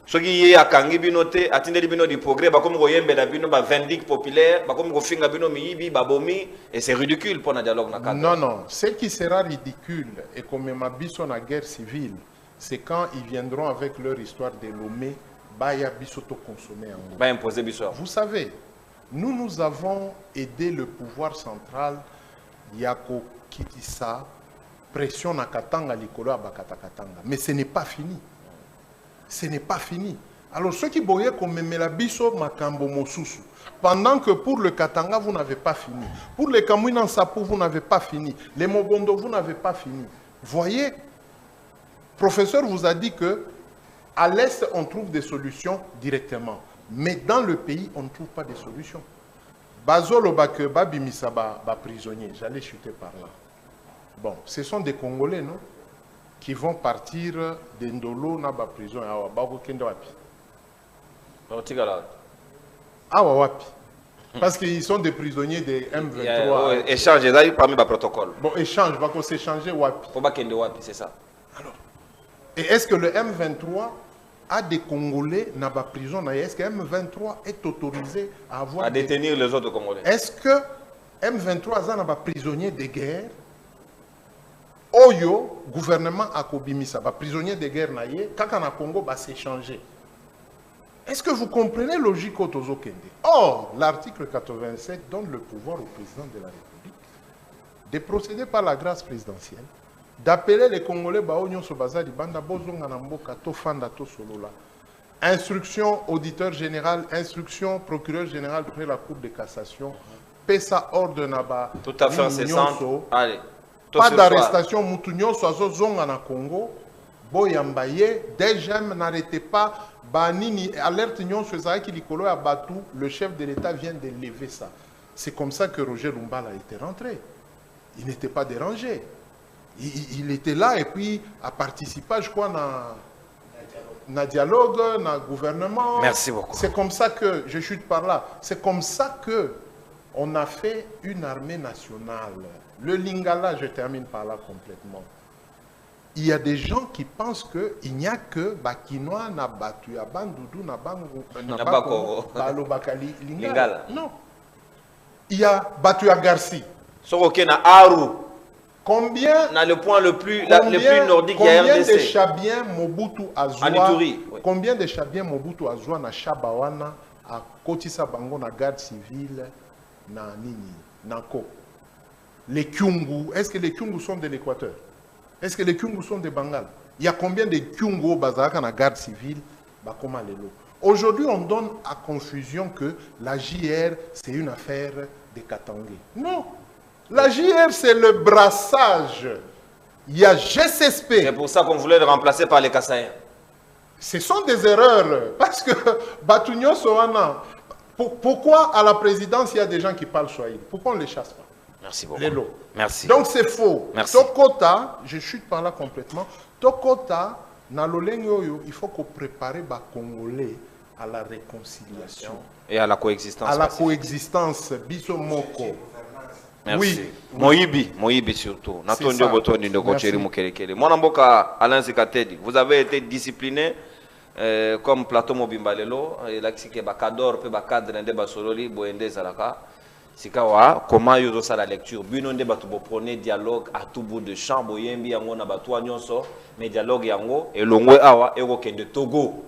Ceux qui a kangi binoté, atteindre bino du progrès, bah comme goyembe la bino, bah vindique populaire, bah comme gofinga bino miibi, bah bomi, et c'est ridicule pour un dialogue na cadre. Non, non, ce qui sera ridicule et comme ma biso na guerre civile, c'est quand ils viendront avec leur histoire de Lomé, bah ya biso to consommer en bah imposer biso. Vous savez, nous avons aidé le pouvoir central, yako kitisa, pression na katanga likolo abakata katanga, mais ce n'est pas fini. Ce n'est pas fini. Alors, ceux qui voyaient comme Melabiso Makambo Mosusu, pendant que pour le Katanga, vous n'avez pas fini. Pour les Kamouinan Sapou, vous n'avez pas fini. Les Mobondo, vous n'avez pas fini. Voyez, le professeur vous a dit que à l'Est, on trouve des solutions directement. Mais dans le pays, on ne trouve pas de solutions. Bazolo Bakeba, Bimisaba, prisonnier. J'allais chuter par là. Bon, ce sont des Congolais, non? Qui vont partir d'Endolo na ba prison à Wabako Kende Wapi. Wapi. Parce qu'ils sont des prisonniers de M23. Échange, parmi les protocoles. Bon, échange, va qu'on s'échanger Wapi. Faut pas Kende Wapi, c'est ça. Alors, et est-ce que le M23 a des Congolais na ba prison? Est-ce que M23 est autorisé à avoir à détenir les autres Congolais? Est-ce que M23 a ba prisonniers de guerre? Oyo, gouvernement a kobimisa, prisonnier de guerre naïe, quand na Congo va s'échanger. Est-ce que vous comprenez la logique Otozo Kende? Or, l'article 87 donne le pouvoir au président de la République de procéder par la grâce présidentielle, d'appeler les Congolais Baonyon Sobazari Banda Bozonga Namboka Tofanda Tosolola. Instruction auditeur général, instruction procureur général près la Cour de cassation, PESA ordre Naba. Tout à fait incessante. Allez. Pas d'arrestation, Moutounio, Soazo, Zonga na Congo, Boyambaye, DGM n'arrêtez pas, Banini, alerte Nyon, Sezaki Likolo a battu, le chef de l'État vient de lever ça. C'est comme ça que Roger Lumbala était rentré. Il n'était pas dérangé. Il était là et puis a participé, je crois, dans dialogue, dans gouvernement. Merci beaucoup. C'est comme ça que, je chute par là, c'est comme ça que on a fait une armée nationale. Le Lingala, je termine par là complètement. Il y a des gens qui pensent qu'il n'y a que Bakinois, Nabatu, Abandoudou, Nabako, Balobakali, Lingala. Non. Il y a Batu Agarsi. Soroke na Aru. Combien, le point le plus nordique il y a RDC. Combien de Chabiens Mobutu Azwa, oui. Combien de Chabiens Mobutu Azwa na Chabawana, à Kotisa Bango, na garde civile, na Nini, Nako. Les Kyungu, est-ce que les Kyungu sont de l'Équateur? Est-ce que les Kyungu sont de Bengale? Il y a combien de Kyungu au Bazaraka dans la garde civile? Aujourd'hui, on donne à confusion que la JR, c'est une affaire de Katangé. Non. La JR, c'est le brassage. Il y a GSSP. C'est pour ça qu'on voulait le remplacer par les Kassaïens. Ce sont des erreurs. Parce que Batunyo Soana, pourquoi à la présidence, il y a des gens qui parlent Swahili? Pourquoi on ne les chasse pas? Merci beaucoup. Merci. Donc c'est faux. Merci. Tokota, je chute par là complètement. Tokota, dans l'Olengyoyo, il faut qu'on prépare les Congolais à la réconciliation. Et à la coexistence. À la coexistence. Biso Moko. Merci. Oui. Moïbi surtout. Natondio Botoni de Gocheri Mukelekele. Mon amboka Alain Zikatedi, vous avez été discipliné comme Plateau Mobimbalelo, et là qui est Bakador, pe Bakadre, Nde Basololi, Boende Zalaka. Sikawa, comment ils ont ça la lecture? Bunonde batu bo prenez dialogue à tout bout de champ, boyembi yango na batu nyonso, mais dialogue yango et longwe awa ero kende Togo.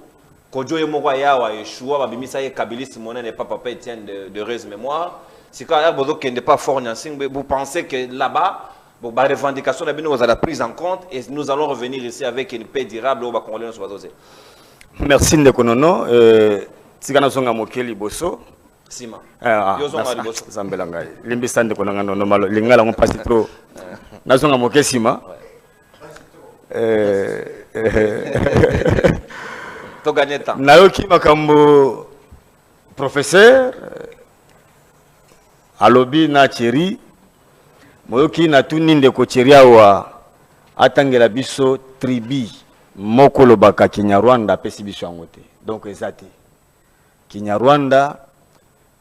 Kojo Yemoko Yawa et Choua, Babimisa et Kabilis Monen et Papa Etienne de heureuse mémoire. C'est quand même n'est pas fort, vous pensez que là-bas, la revendication de la prise en compte et nous allons revenir ici avec une paix durable au Congolais. Merci Ndekonono. Tigana Zonga Mokeli Bosso. Sima. Zambelanga. Limbisa Ndekonanga no malo. Lingala on passe trop. Nazonga Mokeli Sima. To gagner temps. Nayoki makambo professeur alobi na Thierry moyoki na tuni ndeko Thierry awa atangela biso tribi moko lobaka Kinyarwanda pesi biso yango te. Donc ezate Kinyarwanda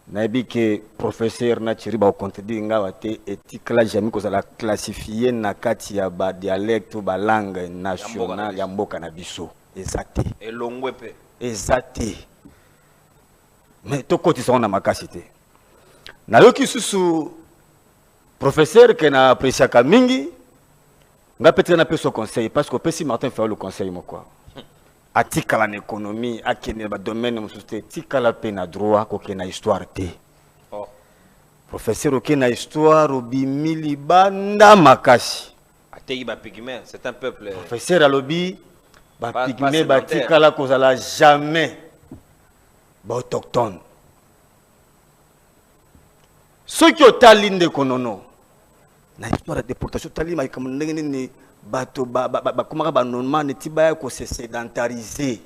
nayebi ke professeur na Thierry ba contredire ngawa te éthique la jamais ko la classifier na kati ya ba dialecte ba langue nationale ya mboka na biso ezate elongwe pe ezate mais to koti sona makasi te. Nayoki susu professeur que na apprécié mingi nga peut-être na peso conseil parce que pesi Martin fait le conseil mo quoi atika la économie akene ba domaine mo société tika la pe na droit ko ke na histoire te. Oh Professeur ok na histoire obimili banda makasi atei ba pygmée c'est un peuple professeur alobi ba pygmée ba tika la kozala jamais ba autochtone. Ceux qui ont talin de konono, na histoire de déportation talin ma comme ni bato comment ba normalement ne tiba ko se sédentariser.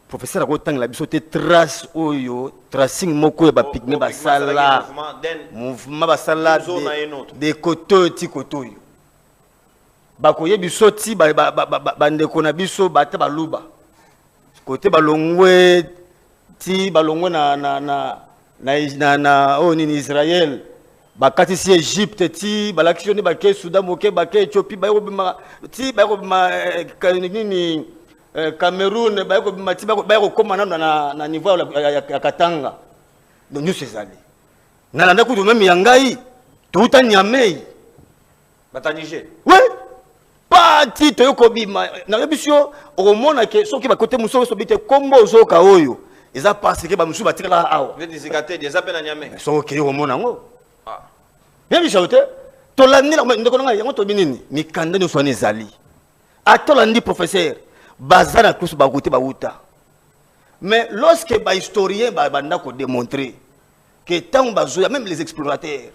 Professeur a tang la biso te trace oyo tracing moko ba pygmée ba sala mouvement ba sala de koto ti koto yo. Ba ko ye biso ti ba ndeko na biso ba ta ba luba. Côté ba longwe ti ba longwe na nini Israël bakati si Égypte ti balakisioni bake Soudan moke bake Éthiopie bayoko bima ti bayoko bima nini Cameroun bayoko bima ti bayoko koma na niveau ya Katanga donc nous ces années na nda kutu même yangai tuta Niamey batanige ouais pas ti to yoko bima na bisio au mona ke soki bakote muso so bite kombo zoka oyo eza parce que ba musu batikala awa ndizikate des appels à Niamey so ke yo mona ngo ah bien bichote to landi la ndeko nga yango to binini mikanda no sone zali atolandi professeur bazana kus ba goute ba uta mais lorsque ba historien ba banda ko démontrer que tant bazoya même les explorateurs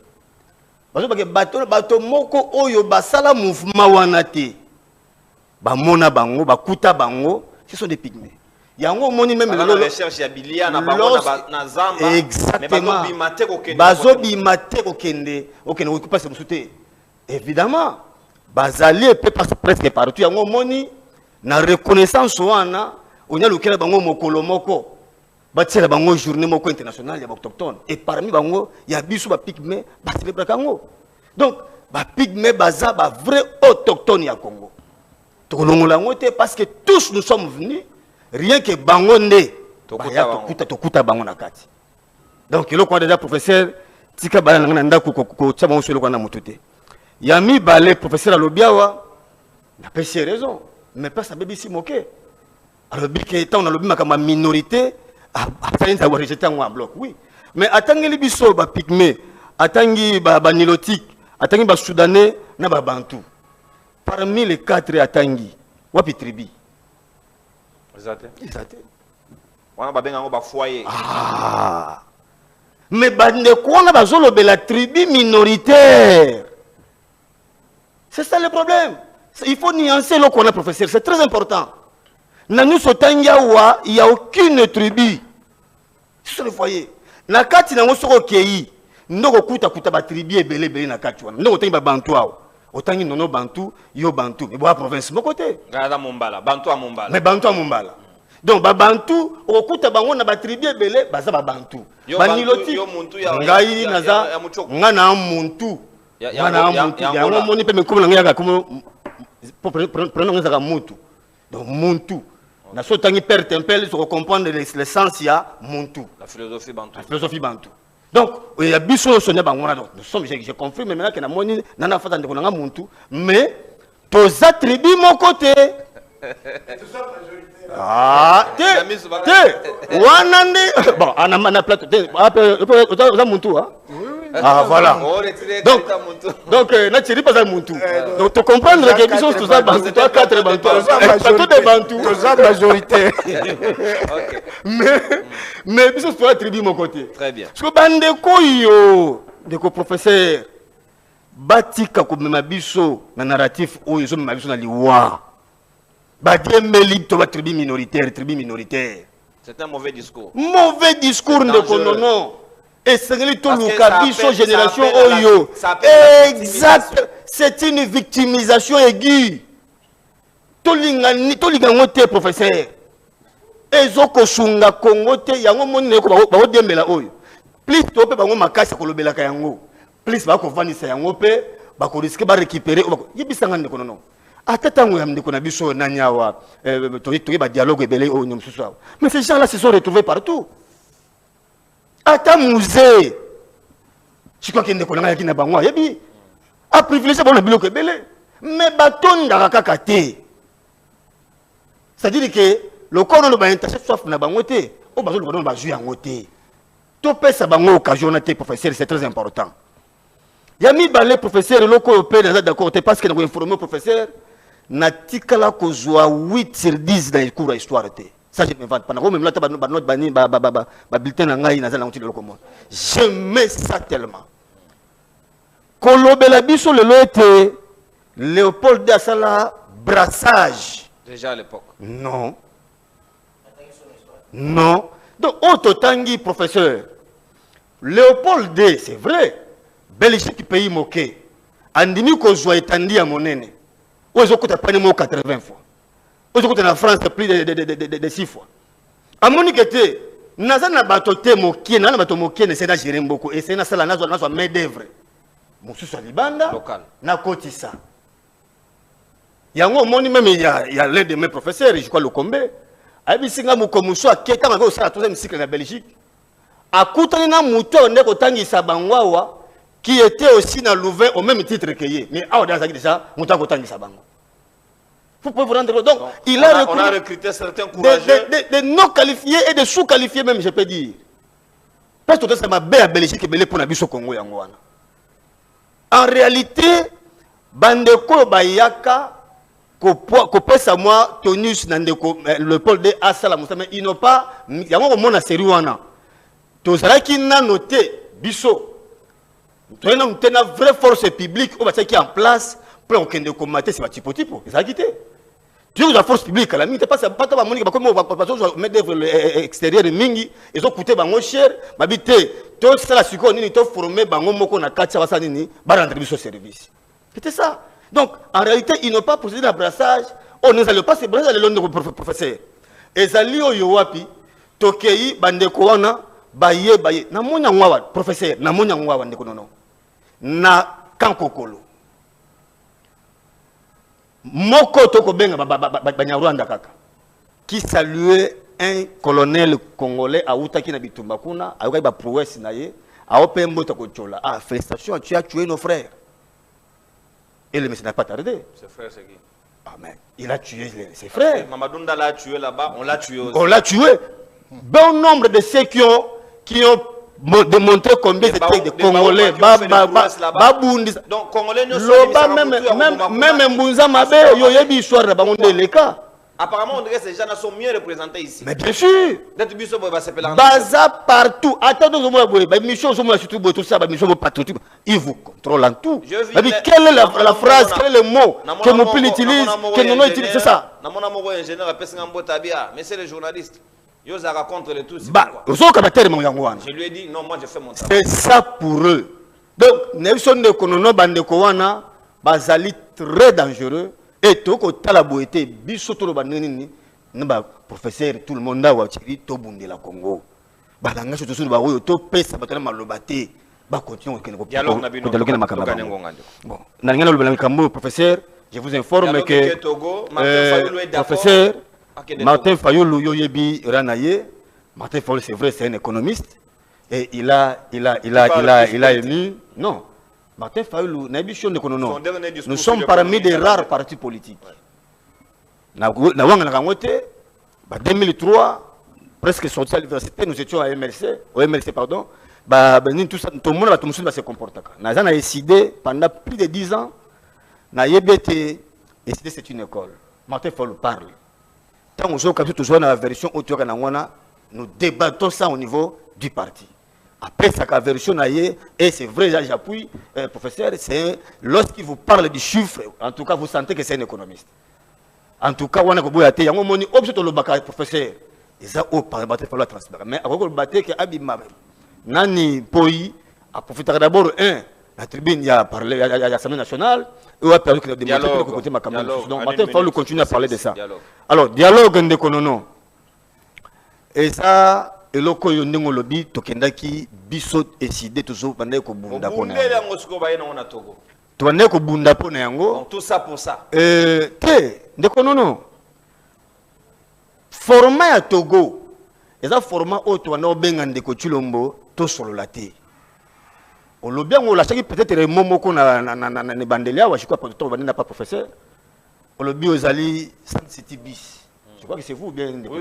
bazo ba ke bato moko oyo basala mouvement wana te ba mona bango ba kuta bango ce sont des pygmées. Yango moni même la recherche ya bilia na bango na zamba exactement bazo bimate ko kende okene ko passe musuté évidemment bazali peut passer presque partout yango moni na reconnaissance wana onya lokela bango mokolo moko batela bango journée moko internationale ya autochtone et parmi bango ya biso ba pygmée ba célébrer kango donc ba pygmée baza ba vrai autochtone ya Congo to kolongola ngote parce que tous nous sommes venus rien que bangonde tokuta bango na kati donc le quoi déjà professeur tika bala na ndako ko tsa bango solo kwa na mutute yami balé professeur alobiawa na pesi raison mais pas ça bébé si moqué alors bi que tant on a lobi makama minorité après ça va rejeter en bloc oui mais atangeli biso ba pygmée atangi ba nilotique atangi ba soudanais na ba bantu parmi les quatre atangi wapi tribi Exact. Wana babenga ngo ba foyer. Ah. Mais bande quoi na bazolo be la tribu minoritaire. C'est ça le problème. Il faut nuancer le qu'on a professeur, c'est très important. Na nous sotangiawa, il y a aucune tribu. C'est le foyer. Na kati na ngosoko kei, ndoko kuta ba tribu ebele na kati wana. Ndoko tangi ba bantu awo. Otangi nono bantu, yo bantu. Mais boa province mon côté. Gada Mombala, bantu à Mombala. Mais bantu à Mombala. Donc ba bantu okuta bango na ba tribu ebele baza ba bantu. Ba niloti yo muntu ya ngai naza ngana muntu. Ngana muntu. Ya ngo moni pe mekomo ngaya ka komo prenons ngaka muntu. Donc muntu. Na so tangi père tempel se comprendre l'essence ya muntu. La philosophie bantu. La philosophie bantu. Donc, il y a biso sonia bangona donc nous sommes je confirme maintenant que na moni nana fata ndeko nga muntu mais tous attributs mon côté Ah, bon, on a plateau. Ah, voilà. Donc, Natchiri pas un Muntu. Donc, tu comprends que les choses, tout ça, Bantou, 4 Bantou, plateau de Bantou. La majorité. Mais, puis, c'est la tribu, mon côté. Très bien. Parce que Bandeko, yo, de professeur, Batika, comme ma biso, na narratif, où ils ont ma biso, na liwa. Badie Meli, tu vas tribu minoritaire. C'est un mauvais discours. Mauvais discours, non. Et c'est tout le cabisso génération Oyo. Exact. C'est une victimisation aiguë. Tout le professeur. Et zoko sunga Congo te yango moni ko ba odembela Oyo. Plus to pe bango makasi ko lobela ka yango. Plus ba ko vanisa yango pe ba ko risquer ba récupérer yebisanga ndeko non. Atatango ya ndeko na biso na nyawa to ba dialogue ebele o nyomsusu. Mais ces gens là se sont retrouvés partout. Ata musée. Je crois qu'il ne connaît pas qui n'a pas moi. Yebi. A privilégié bon le biloko ebele. Mais baton ndaka kate. C'est-à-dire que le corps ne va intercept sauf na bangote. O bazo le corps va jouer en côté. To pesa bango occasion na te professeur, c'est très important. Yami balé professeur loko pe na d'accord parce que na informer professeur na tikala ko joa 8 sur 10 dans les cours d'histoire te. Ça je me vante pendant même là notre bani bulletin na ngai na za na ngoti loko mo. J'aime ça tellement. Kolobela biso le lote Léopold Dassala brassage Déjà à l'époque. non. Non. Donc, auto tangi professeur. Léopold D, c'est vrai. Belgique pays moqué. Andimi ko joie etandi à monene. Où ils ont coûté pas 80 fois. Où ils ont coûté en France plus de 6 fois. À Monique était, Nazana batote moqué, Nana bato moqué ne s'est pas géré beaucoup. Et c'est na sala nazo main d'œuvre. Monsieur Salibanda, Local. na kotisa. Yango moni même il y a l'un de mes professeurs, je crois le Combe. Abisinga mukomuso aketa ngako sala 3e cycle na Belgique. Akutani na muto ndeko tangisa bangwawa qui était aussi dans Louvain au même titre que yé. Mais ah dans ça déjà muto akotangisa bango. Vous pouvez vous rendre compte. Donc il a on a recruté certains courageux des non qualifiés et des sous-qualifiés même je peux dire. Parce que ça m'a bien à Belgique belé pour na biso Congo yango wana. En réalité bandeko bayaka kopesa moi tonus nandeko le pôle de asala musame ils n'ont pas yango mona série wana tozalaki na noté biso toyena mutena vraie force publique o bataki en place pour okende commater c'est batipotipo ezalaki te tu la force publique la minute pas ba moni ba comme ba mettre d'œuvre extérieur mingi ils ont coûté bango cher babité to sala siko nini to former bango moko na katia basani ni ba rendre biso service c'était ça. Donc, en réalité, ils n'ont pas procédé à brassage. On ne allait pas se brasser le long de professeur. Et ça li o yowapi, tokei bandeko wana baye. Na monya ngwa professeur, na monya ngwa ndeko nono. Na kankokolo. Moko toko benga banyarwanda kaka. Qui saluait un colonel congolais à Outaki na bitumba kuna, a ba prouesse na ye, a opembo toko chola. Ah, félicitations, tu as tué nos frères. Et le monsieur n'a pas tardé. Ses frères, c'est qui? Amen. Il a tué ses frères. Mamadunda l'a tué là-bas, on l'a tué aussi. On l'a tué. Bon nombre de ceux qui ont démontré combien c'était des Congolais. Donc, Congolais ne sont même Mbunza Mabe, Yoyebi, histoire de Bangonde Leka. Apparemment, on dirait que ces gens sont mieux représentés ici. Mais bien sûr. Baza partout. Attendez, ils vous contrôlent en tout. Quelle est la phrase, quel est le mot que Moupil utilise, que Nono utilise, c'est ça. Mais c'est les journalistes. Ils racontent le tout. Je lui ai dit, non, moi je fais mon travail. C'est ça pour eux. Donc, Nelson de Konono Bandekowana, Bazali très dangereux. Et tout le monde a été bisoto banini naba professeur tout le monde a watiri to bundi la Congo balanga surtout sur ba oyo to pesa batana malobate ba continuer ko dialogue na bino bon na ngana le kambo professeur je vous informe que professeur Martin Fayulu yoyebi ranaye Martin Fayulu c'est vrai c'est un économiste et il a élu non Martin Fayulu, nous sommes parmi des rares partis politiques. En 2003, presque sorti à l'université, nous étions à MLC, pardon. Tout le monde va se comporter. Nous avons décidé, pendant plus de 10 ans, nous avons décidé que c'est une école. Martin Fayulu parle. Tant que nous toujours dans la version autour de nous débattons ça au niveau du parti. Après, sa version, et c'est vrai, j'appuie, professeur, c'est lorsqu'il vous parle du chiffre, en tout cas, vous sentez que c'est un économiste. En tout cas, on a dit, on a professeur, ils ont parlé de la transparence. Mais avant de battre, Nani Poi a profité d'abord, la tribune a parlé à l'Assemblée nationale, et a perdu que le démocratie côté ma campagne. Donc, maintenant, il faut continuer à parler de ça. Alors, dialogue de Konono. Et ça, et le koyondingo lobby, tokendaki, bisot décidé toujours pendant que bunda pone. Pendant que bunda pone yango. Tout ça pour ça. De Konono. Format à Togo. Et ça, format au Toano Bengan de Kochulombo, tout sur la thé. Au lobby, on l'a chaque peut-être le moment qu'on a bandelia, ou je crois que n'a pas professeur. Au lobby, aux alliés, San City bis. Je crois que c'est vous bien. Oui,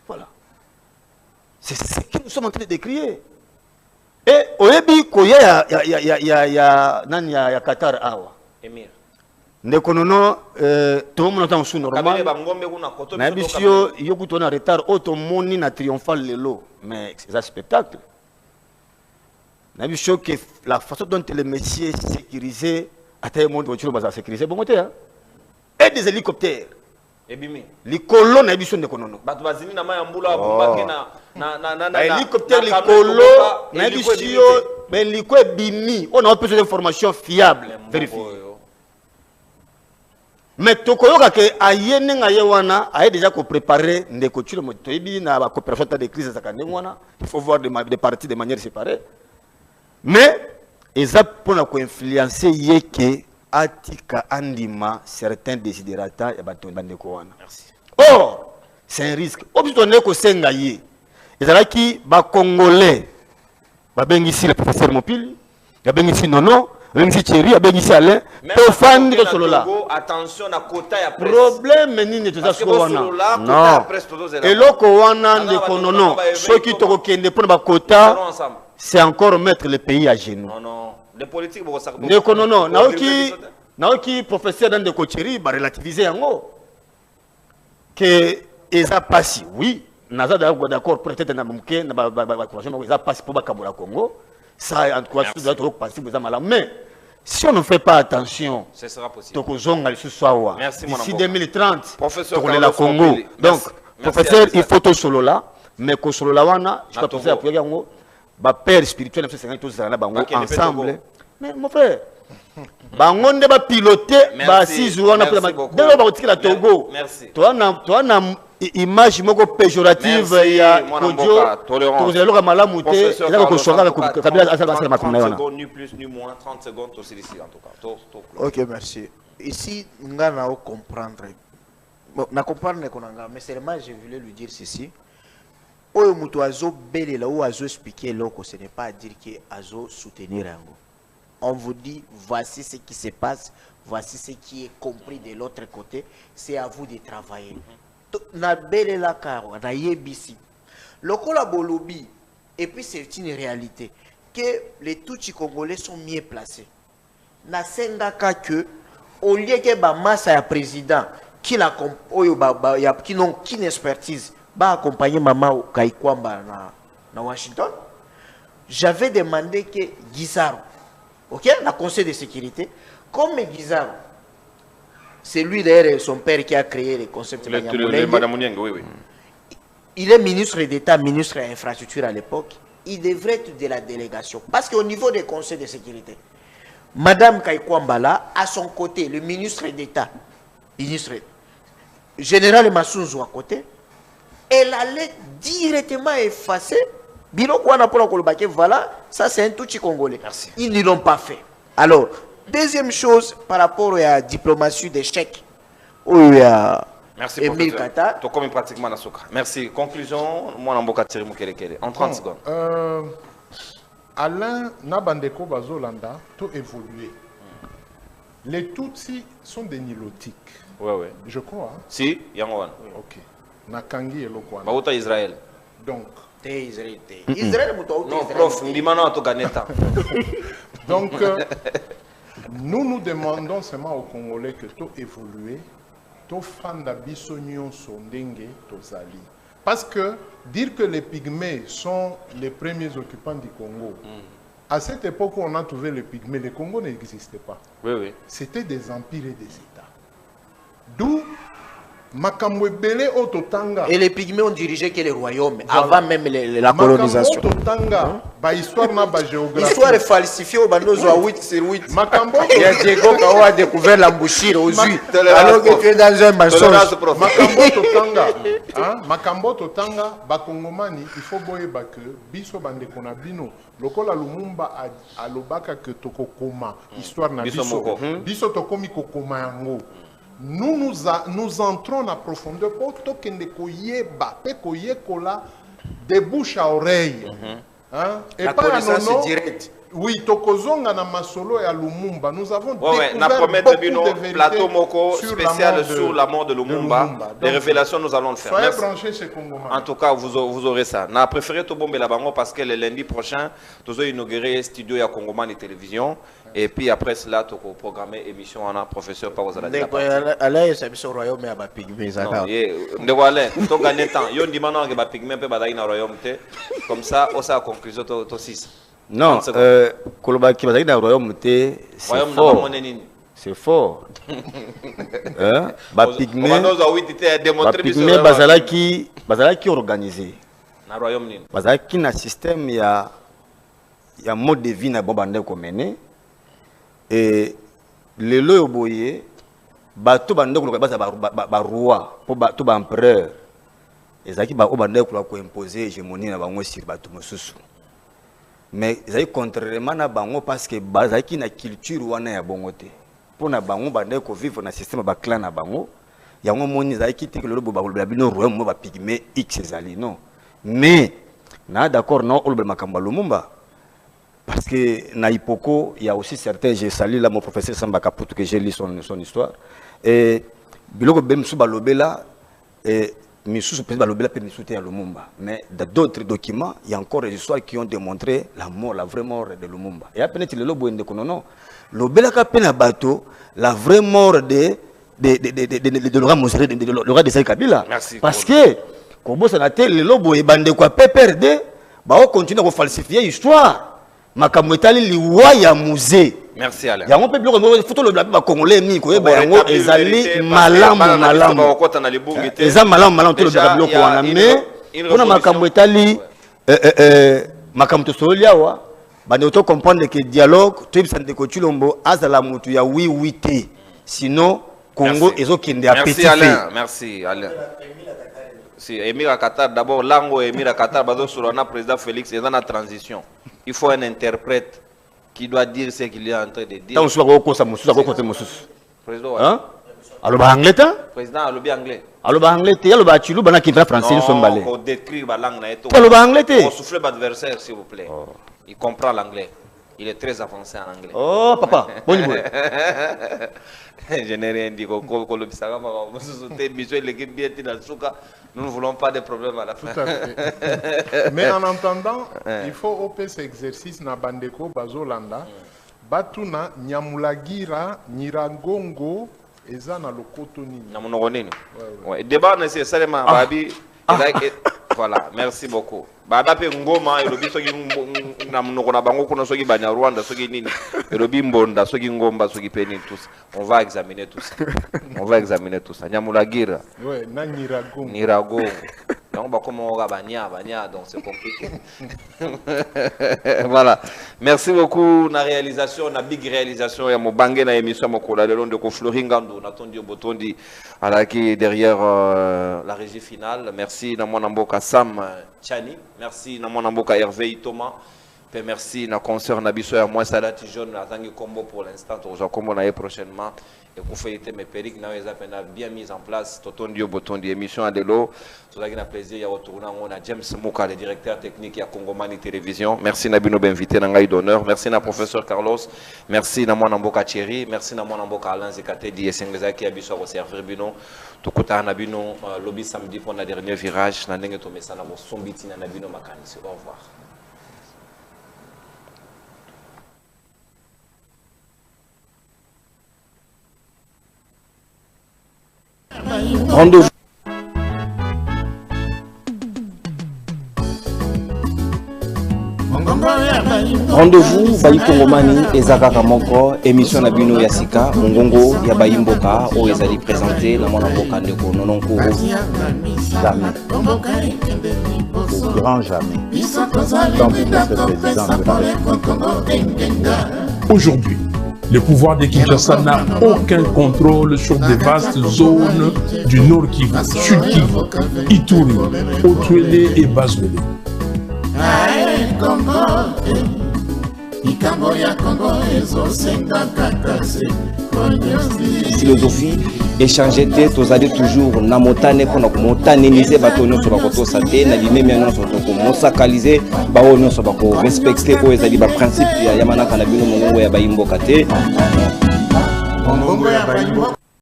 voilà. C'est ce que nous sommes en train de décrire. Et au début, il y a Qatar Awa. Émir. Tout le monde entend sous normal. Mais si il y a un retard, il y a triomphal lelo. Mais c'est un spectacle. Que la façon dont les messieurs sécurisés, à tel monde, ils sécurisé. Et des hélicoptères. Les colons na biso ndekonono. Bato bazini na mayambula bombake na hélicoptère les colons na biso mais liko bimi. On a besoin d'informations fiables, vérifiées. Mais tokoyoka ke ayene ngaye wana a déjà préparé ndeko tshilo motoyebi na ba coopération de crise za kanengwana. Il faut voir des parties de manière séparée. Mais eza pona ko influencer yeke atika andima certains desiderata ya bato bandeko wana. Or, c'est un risque. Obitoné ko senga ye. Ezalaki ba congolais ba bengisi le professeur Mopili, ba bengisi Nono, ba bengisi Thierry, ba bengisi Alain, to fandi ko solo la. Attention na quota ya presse. Problème nini to za solo wana. Non. Eloko wana ndeko Nono, soki to ko kende pona ba quota, c'est encore mettre le pays à genoux. Non non. Les politiques vont s'arrêter. Non, naoki professeur dans de Kocheri ba relativiser yango que eza passi oui naza d'accord peut-être na mumke na ba couragement eza passi pour bakabola Congo ça en tout cas tout doit être passé vous malade mais si on ne fait pas attention ce sera possible tokozonga le soir d'ici 2030 professeur la Congo donc professeur il faut tout solo là mais ko solo là wana je crois professeur pour yango ba père spirituel na 50 tous na bango ensemble mais mon frère bangonde ba piloter ba 6 jours na pour ba ba Togo toi na image moko péjorative ya Kodjo tozelo malamu te eza ko songa ko kabila asala makumna wana ni plus ni moins 30 secondes aussi ici en tout cas. OK, merci. Ici nga na comprendre. Bon, na comprendre ko nanga mais seulement je voulais lui dire ceci. Oyo muto azo belela ou azo expliquer loko ce n'est pas dire que azo soutenir yango. On vous dit, voici ce qui se passe, voici ce qui est compris de l'autre côté, c'est à vous de travailler. Na belle la caro, na yebisi. Le kolabolobi, et puis c'est une réalité, que les Tutsi congolais sont mieux placés. Na sengaka que, au lieu que ba massa ya président, qui n'ont qu'une expertise, ba accompagner Mama Kaikwamba na Washington, j'avais demandé que Guizaro, ok, le Conseil de sécurité, comme Guizaro, c'est lui d'ailleurs son père qui a créé le concept de Madame Mounieng, oui, oui. Il est ministre d'État, ministre de l'infrastructure à l'époque. Il devrait être de la délégation. Parce qu'au niveau des conseils de sécurité, Madame Kaikwambala, à son côté, le ministre d'État, ministre général Massounzou à côté, elle allait directement effacer. Voilà, ça c'est un Tutsi congolais. Merci. Ils ne l'ont pas fait. Alors, deuxième chose, par rapport à la diplomatie d'échec, merci Emile Kata. Tu comme pratiquement Nasuka. Merci. Conclusion, moi Namboka Tirimo Kelekele. En 30 secondes. Alain Nabandeko Bazolanda, tout évolué. Les Tutsis sont des nilotiques. Ouais, ouais. Je crois. Hein? Si, Yangoan. Ok. nakangi eloko wana. Bauta Israël. Donc Israël, non, prof, Mbimano a tout gagné temps. Donc, nous demandons seulement aux Congolais que tout évoluer, tout fanda bisognon sondenge tozali. Parce que dire que les Pygmées sont les premiers occupants du Congo, à cette époque où on a trouvé les Pygmées, le Congo n'existait pas. Oui, oui. C'était des empires et des États. D'où Makambo Ebele Ototanga. Et les Pygmées ont dirigé que les royaumes, avant même la colonisation. Makambo Ototanga, ba histoire na ba géographie. L'histoire est falsifiée au Banozo à 8 sur 8. Makambo Il y a Diego Kao a découvert l'embouchure aux huit. Alors que tu es dans un mensonge. Makambo Totanga, hein? Makambo Totanga, Bakongomani, il faut boyeba que biso bande konabino, lokola Lumumba a lobaka que tokokoma, histoire na biso. Biso tokomi kokoma yango. Nous entrons en profondeur pour tokende koyeba, pe koyekola de bouche à oreille. Hein? Et la pas connaissance directe. Oui, Tokozonga na Masolo et à Lumumba, nous avons découvert beaucoup de plateau moko sur spécial sur la mort de Lumumba. Les révélations, nous allons le faire. Soyez branchés chez Congo. En tout cas, vous aurez ça. On a préféré tout bomber là-bas parce que le lundi prochain, nous allons inaugurer studio à Congoman et télévision. Et puis après cela, tu as programmé émission en professeur Pao Zaladi. Alain, c'est un royaume à Pygmée. Non, de voilà, tu as gagné temps. Yo dit maintenant que Pygmée peut pas dans royaume. Comme ça, on a conclusion to 6. Non, Kolobaki bazali na royaume te, c'est fort. C'est fort. Ba Pygmée bazalaki organisé. Na royaume nini? Bazalaki na système ya mode de vie na bo bande ko mener. Et lelo yo boye bato bande ko baza ba roi, po bato ba empereur. Ezaki ba bande ko imposer hégémonie na bango sur bato mosusu. Mais ils ont contrairement à bango parce que bazaki na culture wana ya bongo te. Pour na bango bande ko vivre na système ba clan na bango. Yango moni zaki te que le bo ba bino royaume mo ba Pygmée X ezali non. Mais na d'accord non o le makamba Lumumba. Parce que na Ipoko il y a aussi certains, j'ai salué là mon professeur Samba Kaputu que j'ai lu son histoire et biloko bemsu balobela et Missou peut à Lumumba. Mais dans d'autres documents, il y a encore des histoires qui ont démontré la mort, la vraie mort de Lumumba. Et après, le lobo de Konono, le belaka pena bateau, la vraie mort de Laurent Mosere, de Laurent de Kabila. Merci. Parce que, comme ça n'a été le lobo et bande quoi perdre, on continue à falsifier l'histoire. Makamwetali liwa ya musée. Merci Alain. Il y a un peu de photo le blabla congolais ni ko ba yango ezali malamu eza malamu to le blabla ko wana mais pona makamwetali makamto tosolia wa bande to comprendre que dialogue to ibsande ko chilombo azala mutu ya oui te sinon Congo ezokende a petit fait. Merci Alain. Si Emira Qatar d'abord lango Emira Qatar bazo sur le président Félix est dans la transition. Il faut un interprète qui doit dire ce qu'il est en train de dire. Tant soit ko ça musu ko côté musu. Président. Hein? Alors ba anglais ta? Président alobi anglais. Alors ba anglais te, alors ba chilu bana ki français nous sommes balés. Pour décrire la langue na eto. Alors ba anglais te. Pour souffler l'adversaire s'il vous plaît. Il comprend l'anglais. Il est très avancé en anglais. Oh papa, bon niveau. Je n'ai rien dit. Nous ne voulons pas de problèmes à la fin. Tout à fait. Mais en entendant, il faut opérer cet exercice na bandeko bazolanda. Batuna nyamulagira nyiragongo eza na lokoto nini. Na monoko nini. Ouais. Débat nécessairement babi. Voilà, merci beaucoup. Badape ngoma elobi soki na monoko na bango kuna soki banya Rwanda soki nini. Elobi mbonda soki ngomba soki peni tous. On va examiner tout ça. On va examiner tout ça. Nyamulagira. Ouais, na nyiragongo. Nyiragongo. Donc comment on va banya donc c'est compliqué. Voilà. Merci beaucoup na réalisation, na big réalisation ya mobange na émission mokola le long de ko Floringando na tondi botondi ala qui derrière la régie finale. Merci na mon amboka Sam Chani. Merci na mon amboka Hervé Thomas. merci na concert na biso ya moi salati jaune na tangi combo pour l'instant to combo na prochainement et qu'on fait mes périques na eza pena bien mise en place totondi botondi émission à delo so na plaisir ya retourner on a James Muka le directeur technique ya Kongomani Télévision. Merci na bino invité na ngai d'honneur, merci na professeur Carlos, merci na mwana mboka Thierry, merci na mwana mboka Alain Zekatedi esengeza ki ya biso ko servir bino tokuta na bino lobby samedi pour na dernier virage na ndenge to mesana bo sombiti na bino makanisi. Au revoir. Rendez-vous. Rendez-vous Bayi Kongomani ezaka moko émission na bino ya sika mongongo ya Bayimboka o ezali présenté na mwana mboka ndeko Nononkuru Jamais. Au grand jamais. Comme le président de la République. Aujourd'hui, le pouvoir de Kinshasa n'a aucun contrôle sur des vastes zones du Nord Kivu, Sud Kivu, Ituri, Otuele et Bazwele. Philosophie échanger tête aux allées toujours na motane pour na motaneniser bato nyonso bakoto sate na limemi nyonso to mosakaliser bawo nyonso bako respecter o ezali ba principe ya yamana kana bino mongongo ya Bayimboka te. Mongongo ya Bayimboka